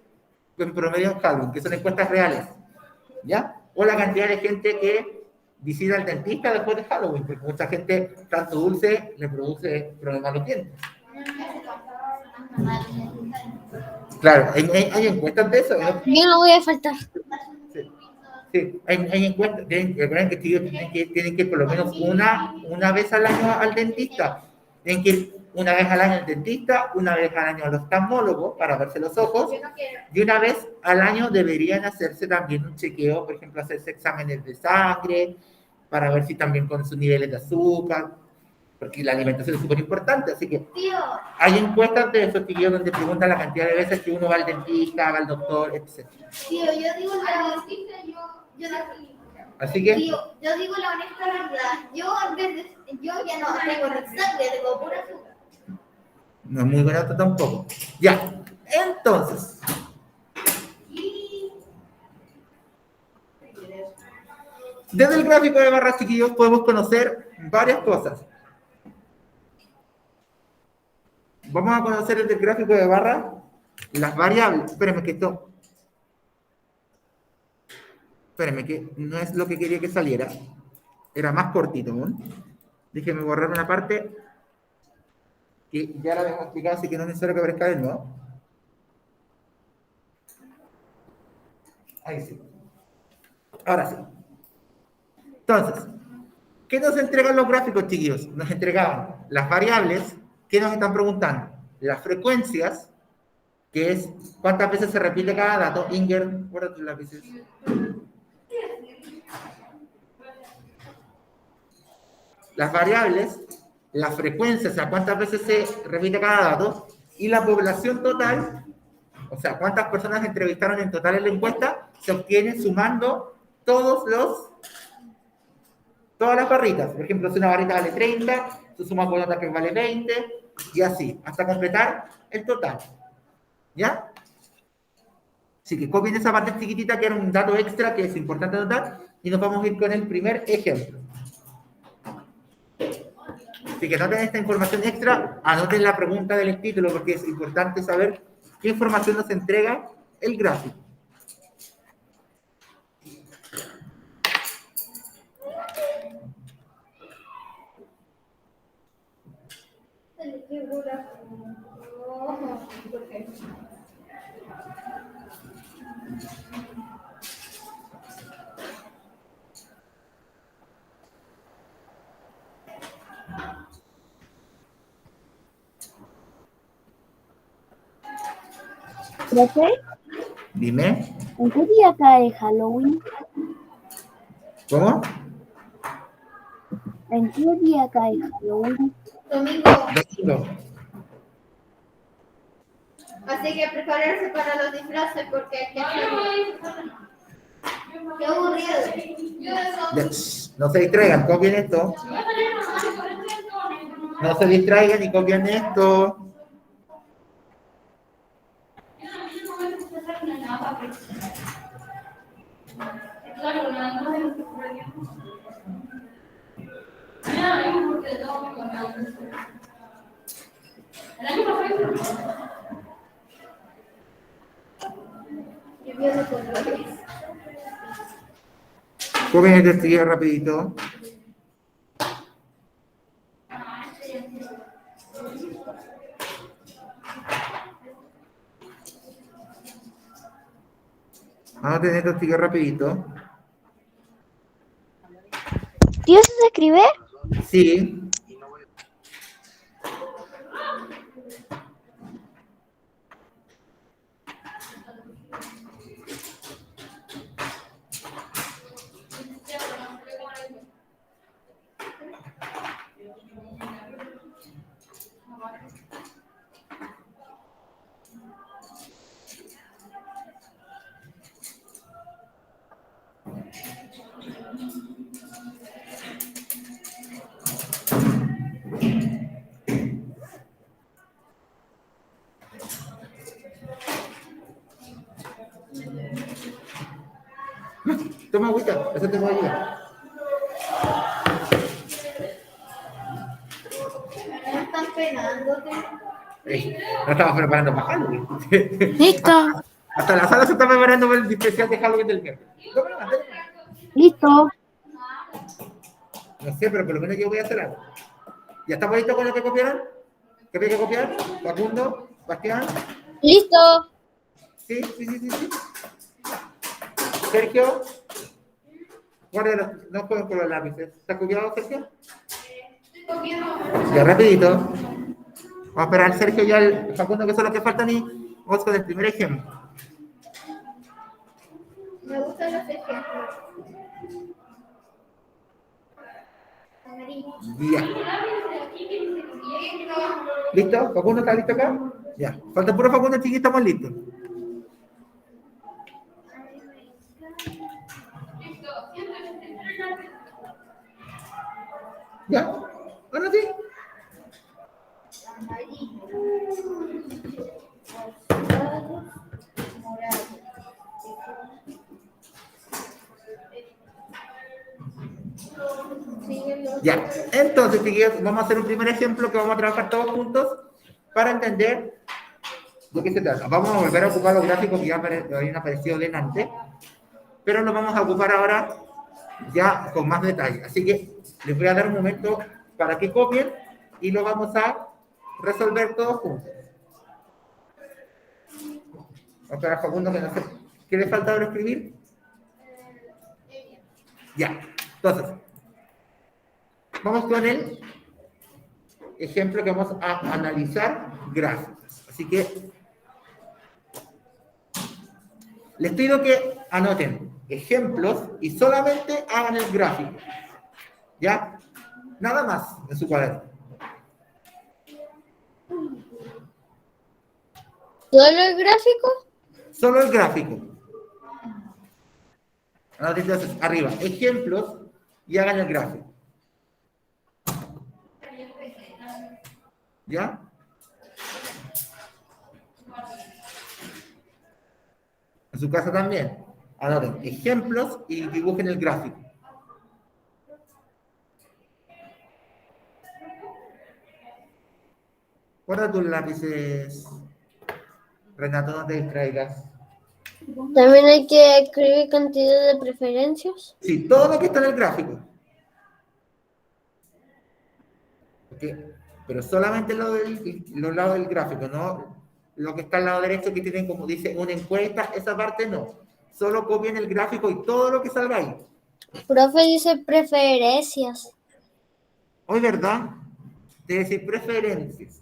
en promedio en Halloween, que son encuestas reales, ¿ya? O la cantidad de gente que visita al dentista después de Halloween, porque mucha gente, tanto dulce, le produce problemas a los dientes. Claro, hay encuestas de eso, ¿no? Yo no voy a faltar. Sí, hay encuestas, recuerden que tienen que ir por lo menos una vez al año al dentista. Tienen que ir una vez al año al dentista, una vez al año al oftalmólogo para verse los ojos, y una vez al año deberían hacerse también un chequeo, por ejemplo, hacerse exámenes de sangre, para ver si también con sus niveles de azúcar, porque la alimentación es súper importante, así que hay encuestas de esos chiquillos donde preguntan la cantidad de veces que uno va al dentista, va al doctor, etc. Tío, yo digo la dentista, Así que, tío, yo digo la honesta verdad. Yo ya no tengo ni sangre, tengo pura azúcar. no es muy barato tampoco. Ya, entonces, desde el gráfico de barras, chiquillos, podemos conocer varias cosas. Vamos a conocer desde el gráfico de barra las variables. Espérenme que no es lo que quería que saliera. Era más cortito, ¿no? Déjenme borrar una parte que ya la habíamos explicado, así que no es necesario que aparezca de nuevo. Ahí sí. Ahora sí. Entonces, ¿qué nos entregan los gráficos, chiquillos? Nos entregaban las variables. ¿Qué nos están preguntando? Las frecuencias, que es cuántas veces se repite cada dato. Inger, guarda tus lápices. Las variables, la frecuencia, o sea, cuántas veces se repite cada dato, y la población total, o sea, cuántas personas entrevistaron en total en la encuesta, se obtiene sumando todas las barritas. Por ejemplo, si una barrita vale 30, se suma con otra que vale 20, y así, hasta completar el total. ¿Ya? Así que copien esa parte chiquitita que era un dato extra que es importante anotar, y nos vamos a ir con el primer ejemplo. Así que anoten esta información extra, anoten la pregunta del título, porque es importante saber qué información nos entrega el gráfico. ¿Profe? Dime. ¿En qué día cae Halloween? ¿Cómo? ¿En qué día cae Halloween? Domingo. Domingo. Así que prepararse para los disfraces porque hay que hacerlo. Qué aburrido. No se distraigan, copien esto. No se distraigan y copien esto. Copien este estudio rapidito. Anoten esto estudio rapidito. ¿Dios se escribe? Sí. Toma agüita, eso te va a ayudar. No están penándote. No estamos preparando para Halloween. Listo. Hasta la sala se está preparando para el especial de Halloween del miércoles. No, pero mandé. Listo. No sé, pero por lo menos yo voy a hacer algo. ¿Ya estamos listos con lo que copiaron? ¿Qué hay que copiar? Facundo, Bastián. Listo. Sí. Sergio. Guarda, no jueguen con los lápices. ¿Está copiado, Sergio? Ya, rapidito. Vamos a esperar al Sergio y al Facundo, que son los que faltan, y vamos con el primer ejemplo. Me gustan los ejemplos. Ya. ¿Listo? ¿Facundo está listo acá? Ya. Falta puro Facundo, chiquito, estamos listos. ¿Ya? Ahora sí. Ya, entonces, chiquillos, vamos a hacer un primer ejemplo que vamos a trabajar todos juntos para entender de qué se trata. Vamos a volver a ocupar los gráficos que ya habían aparecido delante, pero los vamos a ocupar ahora ya con más detalle. Así que les voy a dar un momento para que copien y lo vamos a resolver todos juntos. Vamos a esperar a Facundo, que no sé. ¿Qué le falta ahora escribir? Ya, entonces, vamos con el ejemplo que vamos a analizar gráficos. Así que les pido que anoten ejemplos y solamente hagan el gráfico. ¿Ya? Nada más en su cuaderno. ¿Solo el gráfico? Solo el gráfico. Entonces, arriba, ejemplos y hagan el gráfico. ¿Ya? En su casa también. Anoten ejemplos y dibujen el gráfico. Guarda tus lápices, Renato, no te distraigas. También hay que escribir cantidad de preferencias. Sí, todo lo que está en el gráfico. ¿Ok? Pero solamente los lados del gráfico, no lo que está al lado derecho que tienen, como dice, una encuesta, esa parte no. Solo copien el gráfico y todo lo que salga ahí. Profe dice preferencias. Hoy, ¿verdad? Debe decir preferencias.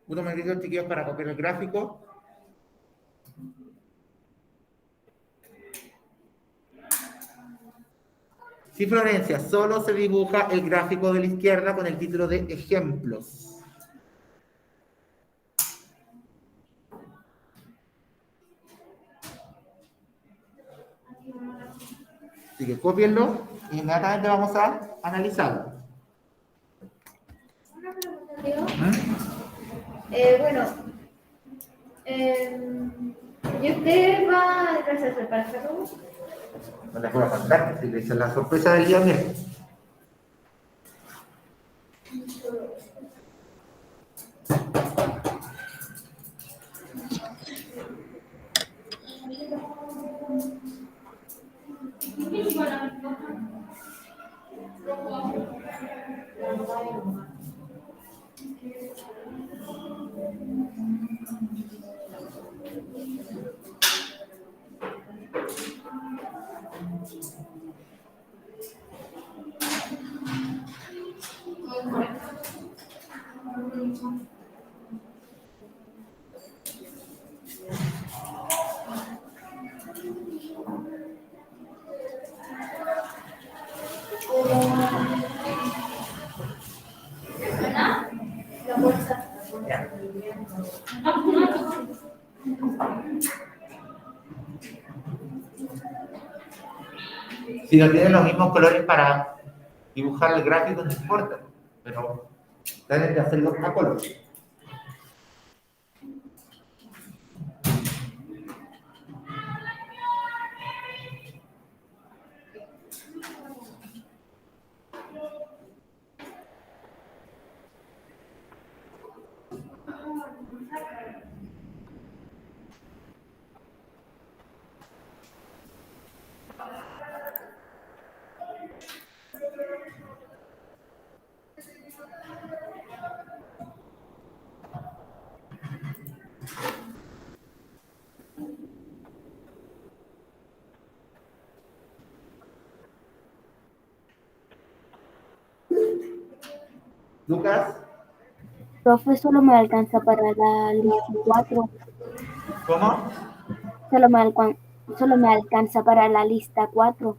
Uno me dijo, chiquillos, para copiar el gráfico. Sí, Florencia, solo se dibuja el gráfico de la izquierda con el título de ejemplos. Así que cópienlo y inmediatamente vamos a analizarlo. Una pregunta, Diego. Bueno, ¿y usted va a clase para Halloween? No les voy a contar, si les hice la sorpresa del día miércoles. Si no tienen los mismos colores para dibujar el gráfico, no importa, pero Tienen que hacerlo a color. Lucas, Profe, solo me alcanza para la lista 4. ¿cómo? Solo me alcanza para la lista 4.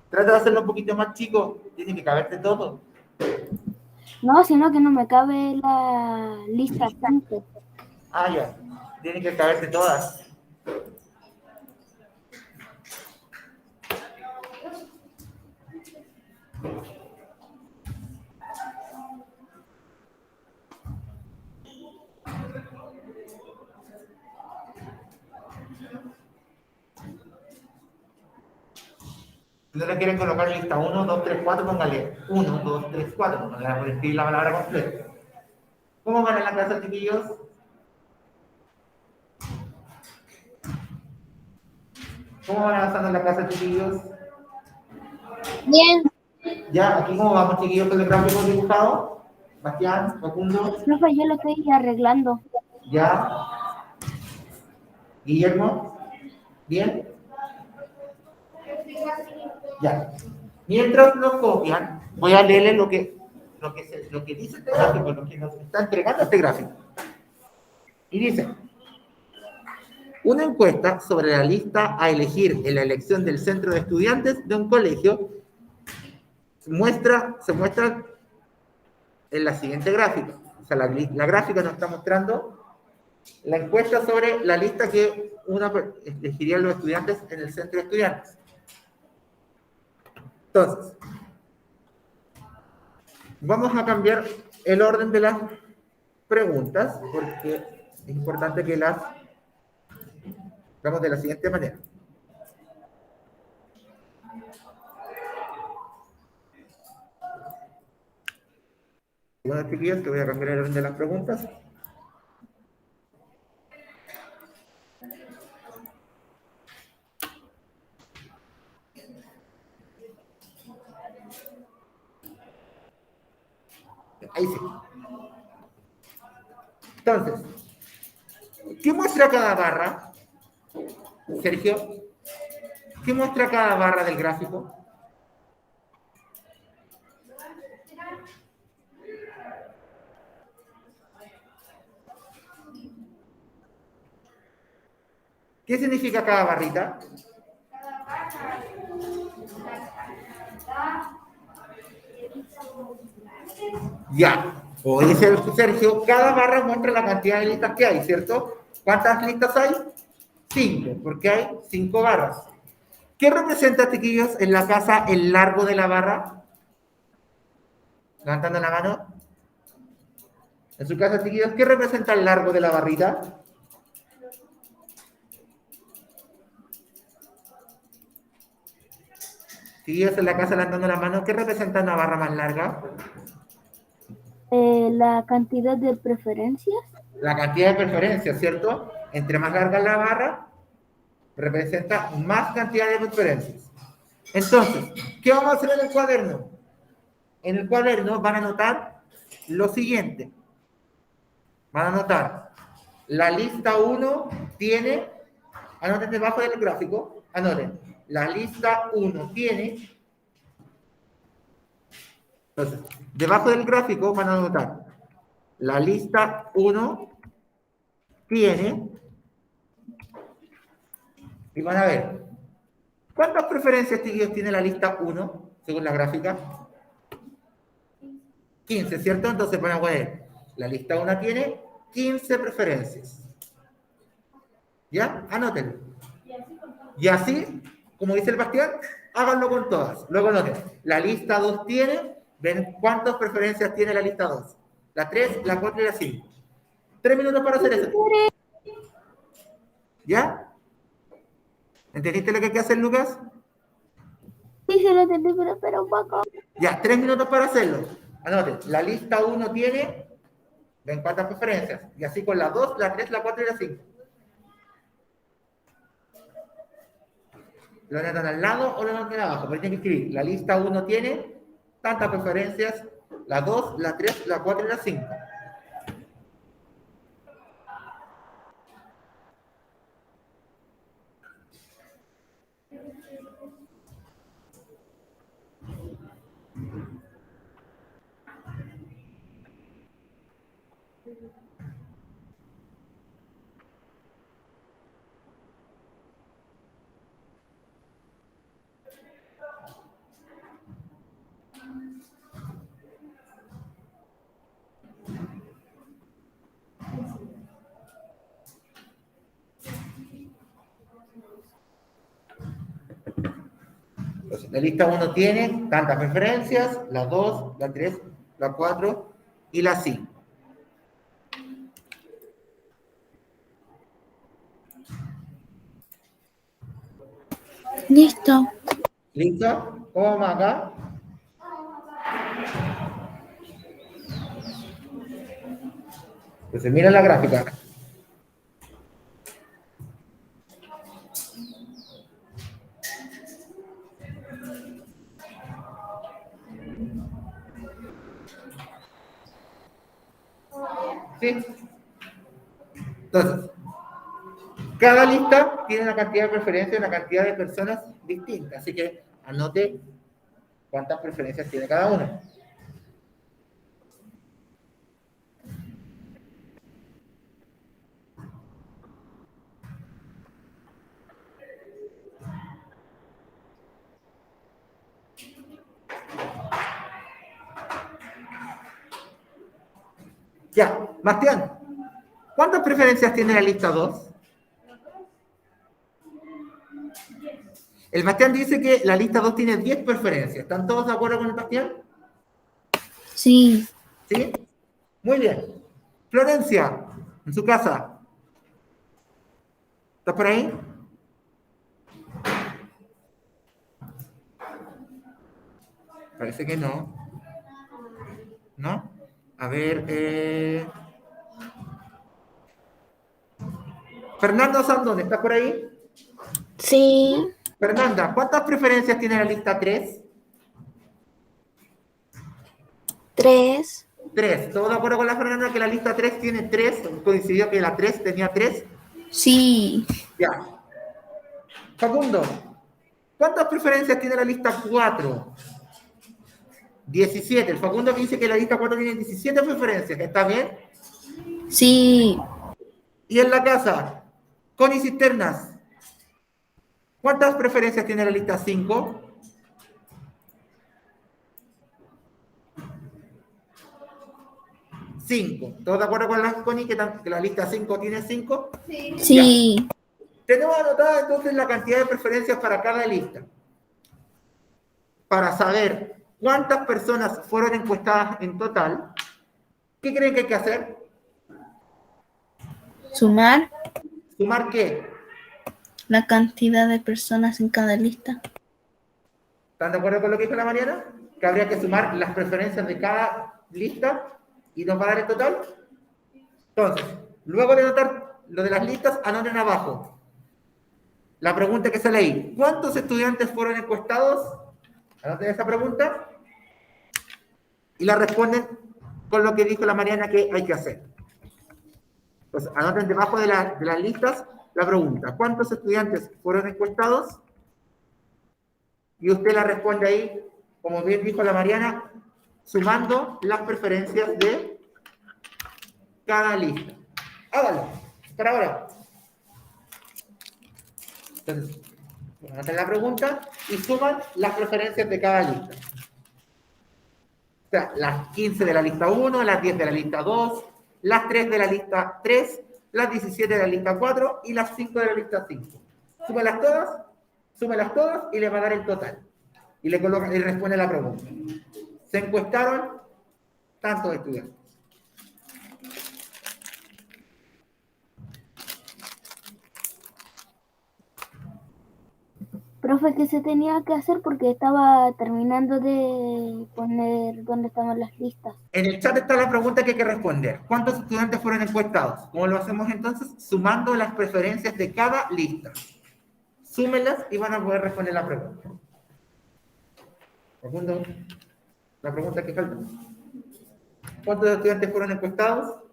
Trata de hacerlo un poquito más chico. Tiene que caberte todo. No, sino que no me cabe la lista 5. Ah, ya. Tiene que caberte todas. Si no le quieren colocar lista 1, 2, 3, 4, póngale 1, 2, 3, 4. No le vamos a escribir la palabra completa. ¿Cómo van en la casa, chiquillos? ¿Cómo van avanzando en la casa, chiquillos? Bien. Ya, aquí cómo vamos, chiquillos, con el gráfico dibujado. Bastián, Facundo, Profe, yo lo estoy arreglando. ya. Guillermo, ¿bien? Ya. Mientras lo copian, voy a leerles lo que dice este gráfico, lo que nos está entregando este gráfico. Y dice, una encuesta sobre la lista a elegir en la elección del centro de estudiantes de un colegio se muestra en la siguiente gráfica. O sea, la gráfica nos está mostrando la encuesta sobre la lista que elegirían los estudiantes en el centro de estudiantes. Entonces, vamos a cambiar el orden de las preguntas porque es importante que las hagamos de la siguiente manera. Bueno, chiquillos, que voy a cambiar el orden de las preguntas. Ahí sí. Entonces, ¿qué muestra cada barra? Sergio, ¿qué muestra cada barra del gráfico? ¿Qué significa cada barrita? Ya, o dice el Sergio, cada barra muestra la cantidad de listas que hay, ¿cierto? ¿Cuántas listas hay? 5, porque hay 5 barras. ¿Qué representa, chiquillos, en la casa el largo de la barra? Levantando la mano. En su casa, chiquillos, ¿qué representa el largo de la barrita? Chiquillos, en la casa levantando la mano, ¿qué representa una barra más larga? La cantidad de preferencias. La cantidad de preferencias, ¿cierto? Entre más larga la barra, representa más cantidad de preferencias. Entonces, ¿qué vamos a hacer en el cuaderno? En el cuaderno van a anotar lo siguiente. Van a anotar, la lista 1 tiene, anoten debajo del gráfico, anoten, la lista 1 tiene, entonces, debajo del gráfico van a anotar, la lista 1 tiene, y van a ver, ¿cuántas preferencias tiene la lista 1, según la gráfica? 15, ¿cierto? Entonces van a poner, la lista 1 tiene 15 preferencias. ¿Ya? Anótenlo. Y así, como dice el Bastián, háganlo con todas. Luego anoten, la lista 2 tiene, ven cuántas preferencias tiene la lista 2. la 3, la 4 y la 5. 3 minutos para hacer eso. ¿Ya? ¿Entendiste lo que hay que hacer, Lucas? Sí, se lo entendí, pero espera un poco. Ya, 3 minutos para hacerlo. Anoten, la lista 1 tiene, ven cuántas preferencias. Y así con la 2, la 3, la 4 y la 5. Lo anotan al lado o lo anotan abajo, pero tienen que escribir. La lista 1 tiene tantas preferencias, la 2, la 3, la 4 y la 5. Entonces, la lista 1 tiene tantas preferencias, la 2, la 3, la 4 y la 5. Listo. ¿Listo? ¿Cómo vamos acá? Entonces, mira la gráfica. ¿Sí? Entonces, cada lista tiene una cantidad de preferencias, una cantidad de personas distintas. Así que anote cuántas preferencias tiene cada una. Ya, Bastián, ¿cuántas preferencias tiene la lista 2? El Bastián dice que la lista 2 tiene 10 preferencias. ¿Están todos de acuerdo con el Bastián? Sí. ¿Sí? Muy bien. Florencia, en su casa. ¿Estás por ahí? Parece que no. ¿No? A ver, Fernando Sandón, ¿estás por ahí? Sí. Fernanda, ¿cuántas preferencias tiene la lista 3? 3. 3. ¿Todos de acuerdo con la Fernanda que la lista 3 tiene 3? ¿Coincidió que la 3 tenía 3? Sí. Ya. Facundo, ¿cuántas preferencias tiene la lista 4? 17. El Facundo que dice que la lista 4 tiene 17 preferencias. ¿Está bien? Sí. Y en la casa, Connie Cisternas, ¿cuántas preferencias tiene la lista 5? 5. ¿Todos de acuerdo con la Connie que la lista 5 tiene 5? Sí. Tenemos anotada entonces la cantidad de preferencias para cada lista. Para saber cuántas personas fueron encuestadas en total, ¿qué creen que hay que hacer? Sumar ¿Sumar qué? la cantidad de personas en cada lista. ¿Están de acuerdo con lo que dijo la Mariana? Que habría que sumar las preferencias de cada lista y nos va a dar el total. Entonces, luego de anotar lo de las listas, anoten abajo la pregunta que sale ahí. ¿Cuántos estudiantes fueron encuestados? Anoten esa pregunta y la responden con lo que dijo la Mariana que hay que hacer. Pues anoten debajo de las listas la pregunta. ¿Cuántos estudiantes fueron encuestados? Y usted la responde ahí, como bien dijo la Mariana, sumando las preferencias de cada lista. Hágalo, para ahora. Entonces, anoten la pregunta y suman las preferencias de cada lista. O sea, las 15 de la lista 1, las 10 de la lista 2, las 3 de la lista 3, las 17 de la lista 4 y las 5 de la lista 5. Súmelas todas y le va a dar el total. Y le responde la pregunta. Se encuestaron tantos estudiantes. Profe, ¿qué se tenía que hacer? Porque estaba terminando de poner dónde estaban las listas. En el chat está la pregunta que hay que responder. ¿Cuántos estudiantes fueron encuestados? ¿Cómo lo hacemos entonces? Sumando las preferencias de cada lista. Súmenlas y van a poder responder la pregunta. Segundo, la pregunta que falta. ¿Cuántos estudiantes fueron encuestados?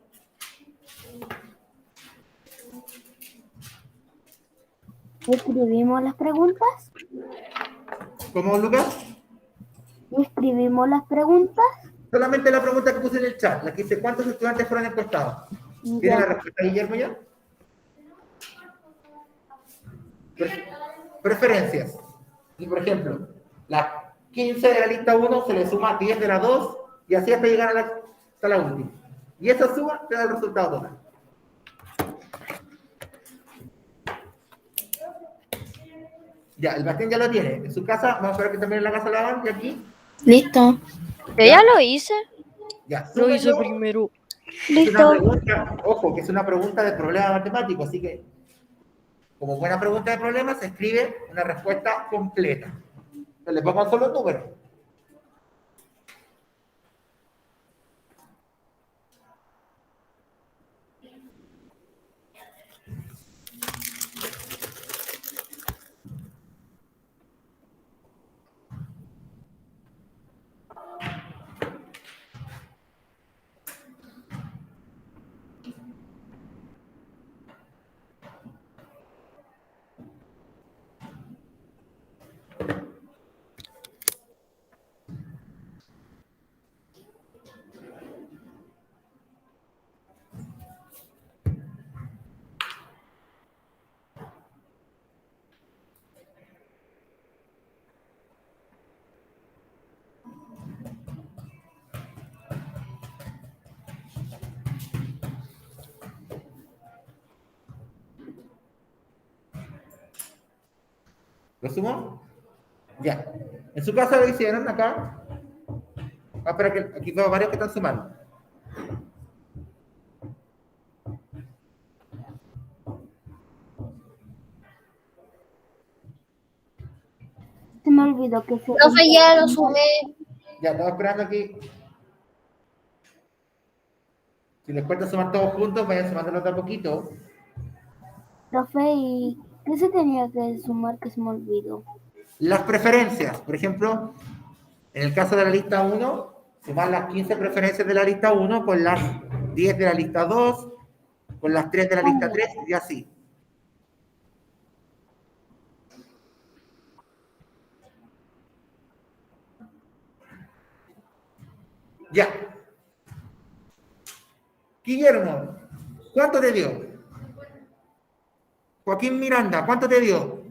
¿Escribimos las preguntas? ¿Cómo, Lucas? ¿Escribimos las preguntas? Solamente la pregunta que puse en el chat, la que dice ¿cuántos estudiantes fueron encuestados? ¿Tiene la respuesta, Guillermo, ya? Preferencias. Y por ejemplo, las 15 de la lista 1 se le suma 10 de la 2 y así hasta llegar hasta la última. Y esa suma te da el resultado total. Ya, el Bastián ya lo tiene. En su casa, vamos a ver que también en la casa lo hagan, y aquí. Listo. Yo ya lo hice. Ya, Lo hice súmenlo. primero. Es una Listo. pregunta, ojo, que es una pregunta de problema matemático, así que, como buena pregunta de problema, se escribe una respuesta completa. Se le pongan solo números. ¿Lo sumo? Ya. En su casa lo hicieron acá. Ah, espera, que aquí veo varios que están sumando. Se me olvidó que se... Profe, ya lo sumé. Ya, estaba esperando aquí. Si les cuesta sumar todos juntos, vayan sumándolo de a poquito. Profe, ¿y qué se tenía que sumar que se me olvidó? Las preferencias, por ejemplo, en el caso de la lista 1, sumar las 15 preferencias de la lista 1 con las 10 de la lista 2, con las 3 de la lista 3 y así. Ya. Guillermo, ¿cuánto te dio? Joaquín Miranda, ¿cuánto te dio?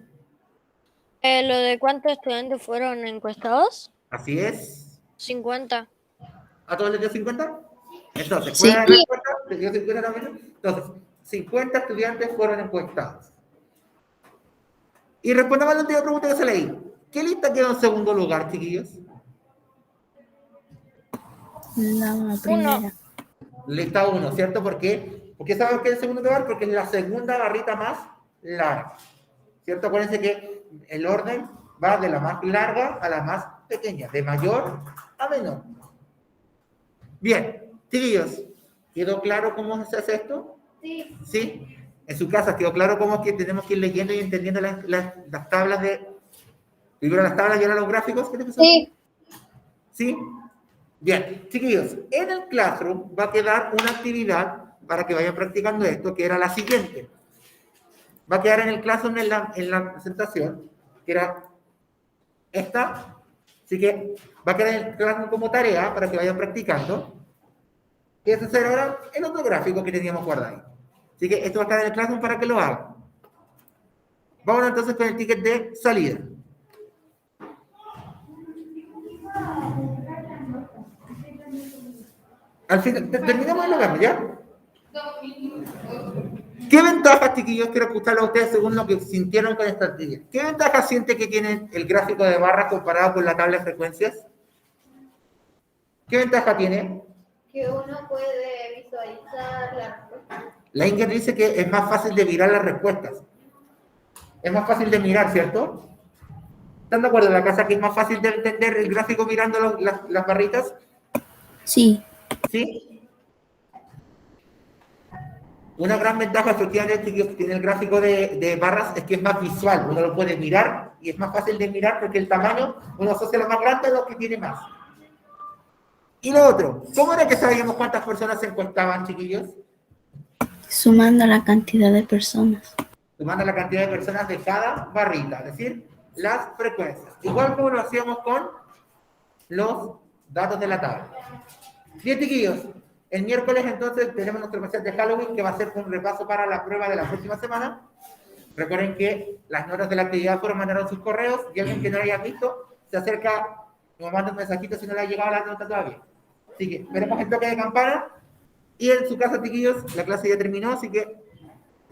¿Lo de cuántos estudiantes fueron encuestados? Así es. 50. ¿A todos les dio 50? Entonces, Sí. ¿cuál es la respuesta? ¿Les dio 50 también? Entonces, 50 estudiantes fueron encuestados. Y respondamos a la última pregunta que se leí. ¿Qué lista quedó en segundo lugar, chiquillos? La primera. Lista 1, ¿cierto? ¿Por qué? Porque sabemos que es el segundo lugar, porque es la segunda barrita más larga. ¿Cierto? Acuérdense que el orden va de la más larga a la más pequeña, de mayor a menor. Bien, chiquillos, ¿quedó claro cómo se hace esto? Sí. ¿Sí? En su casa, ¿quedó claro cómo es que tenemos que ir leyendo y entendiendo las tablas de... Primero las tablas y ahora los gráficos? ¿Qué te pasó? Sí. ¿Sí? Bien, chiquillos, en el Classroom va a quedar una actividad para que vayan practicando esto, que era la siguiente. Va a quedar en el Classroom en la presentación, que era esta. Así que va a quedar en el Classroom como tarea para que vayan practicando. Y eso será ahora el otro gráfico que teníamos guardado ahí. Así que esto va a quedar en el Classroom para que lo hagan. Vamos entonces con el ticket de salida. Al final, terminamos de lograrlo, ¿ya? ¿Qué ventajas, chiquillos, quiero escucharlo a ustedes según lo que sintieron con esta actividad? ¿Qué ventajas siente que tiene el gráfico de barras comparado con la tabla de frecuencias? ¿Qué ventaja tiene? Que uno puede visualizar la respuesta. La Ingrid dice que es más fácil de mirar las respuestas. Es más fácil de mirar, ¿cierto? ¿Están de acuerdo en la casa que es más fácil de entender el gráfico mirando las barritas? Sí. ¿Sí? Una gran ventaja efectivamente que tiene el gráfico de barras es que es más visual, uno lo puede mirar y es más fácil de mirar porque el tamaño, uno asocia lo más grande a lo que tiene más. Y lo otro, ¿cómo era que sabíamos cuántas personas se encuestaban, chiquillos? Sumando la cantidad de personas. Sumando la cantidad de personas de cada barrita, es decir, las frecuencias. Igual como lo hacíamos con los datos de la tabla. Bien, chiquillos, el miércoles entonces tenemos nuestro especial de Halloween que va a ser un repaso para la prueba de la próxima semana. Recuerden que las notas de la actividad fueron mandaron sus correos y alguien que no lo haya visto se acerca y me manda un mensajito si no le ha llegado la nota todavía. Así que veremos el toque de campana y en su casa, chiquillos, la clase ya terminó, así que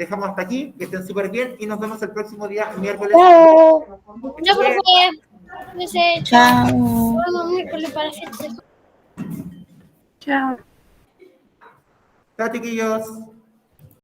dejamos hasta aquí, que estén súper bien y nos vemos el próximo día, miércoles. Chao. Chao, profe. Chao. Nos vemos miércoles para fiesta. Chao. Chao, chiquillos.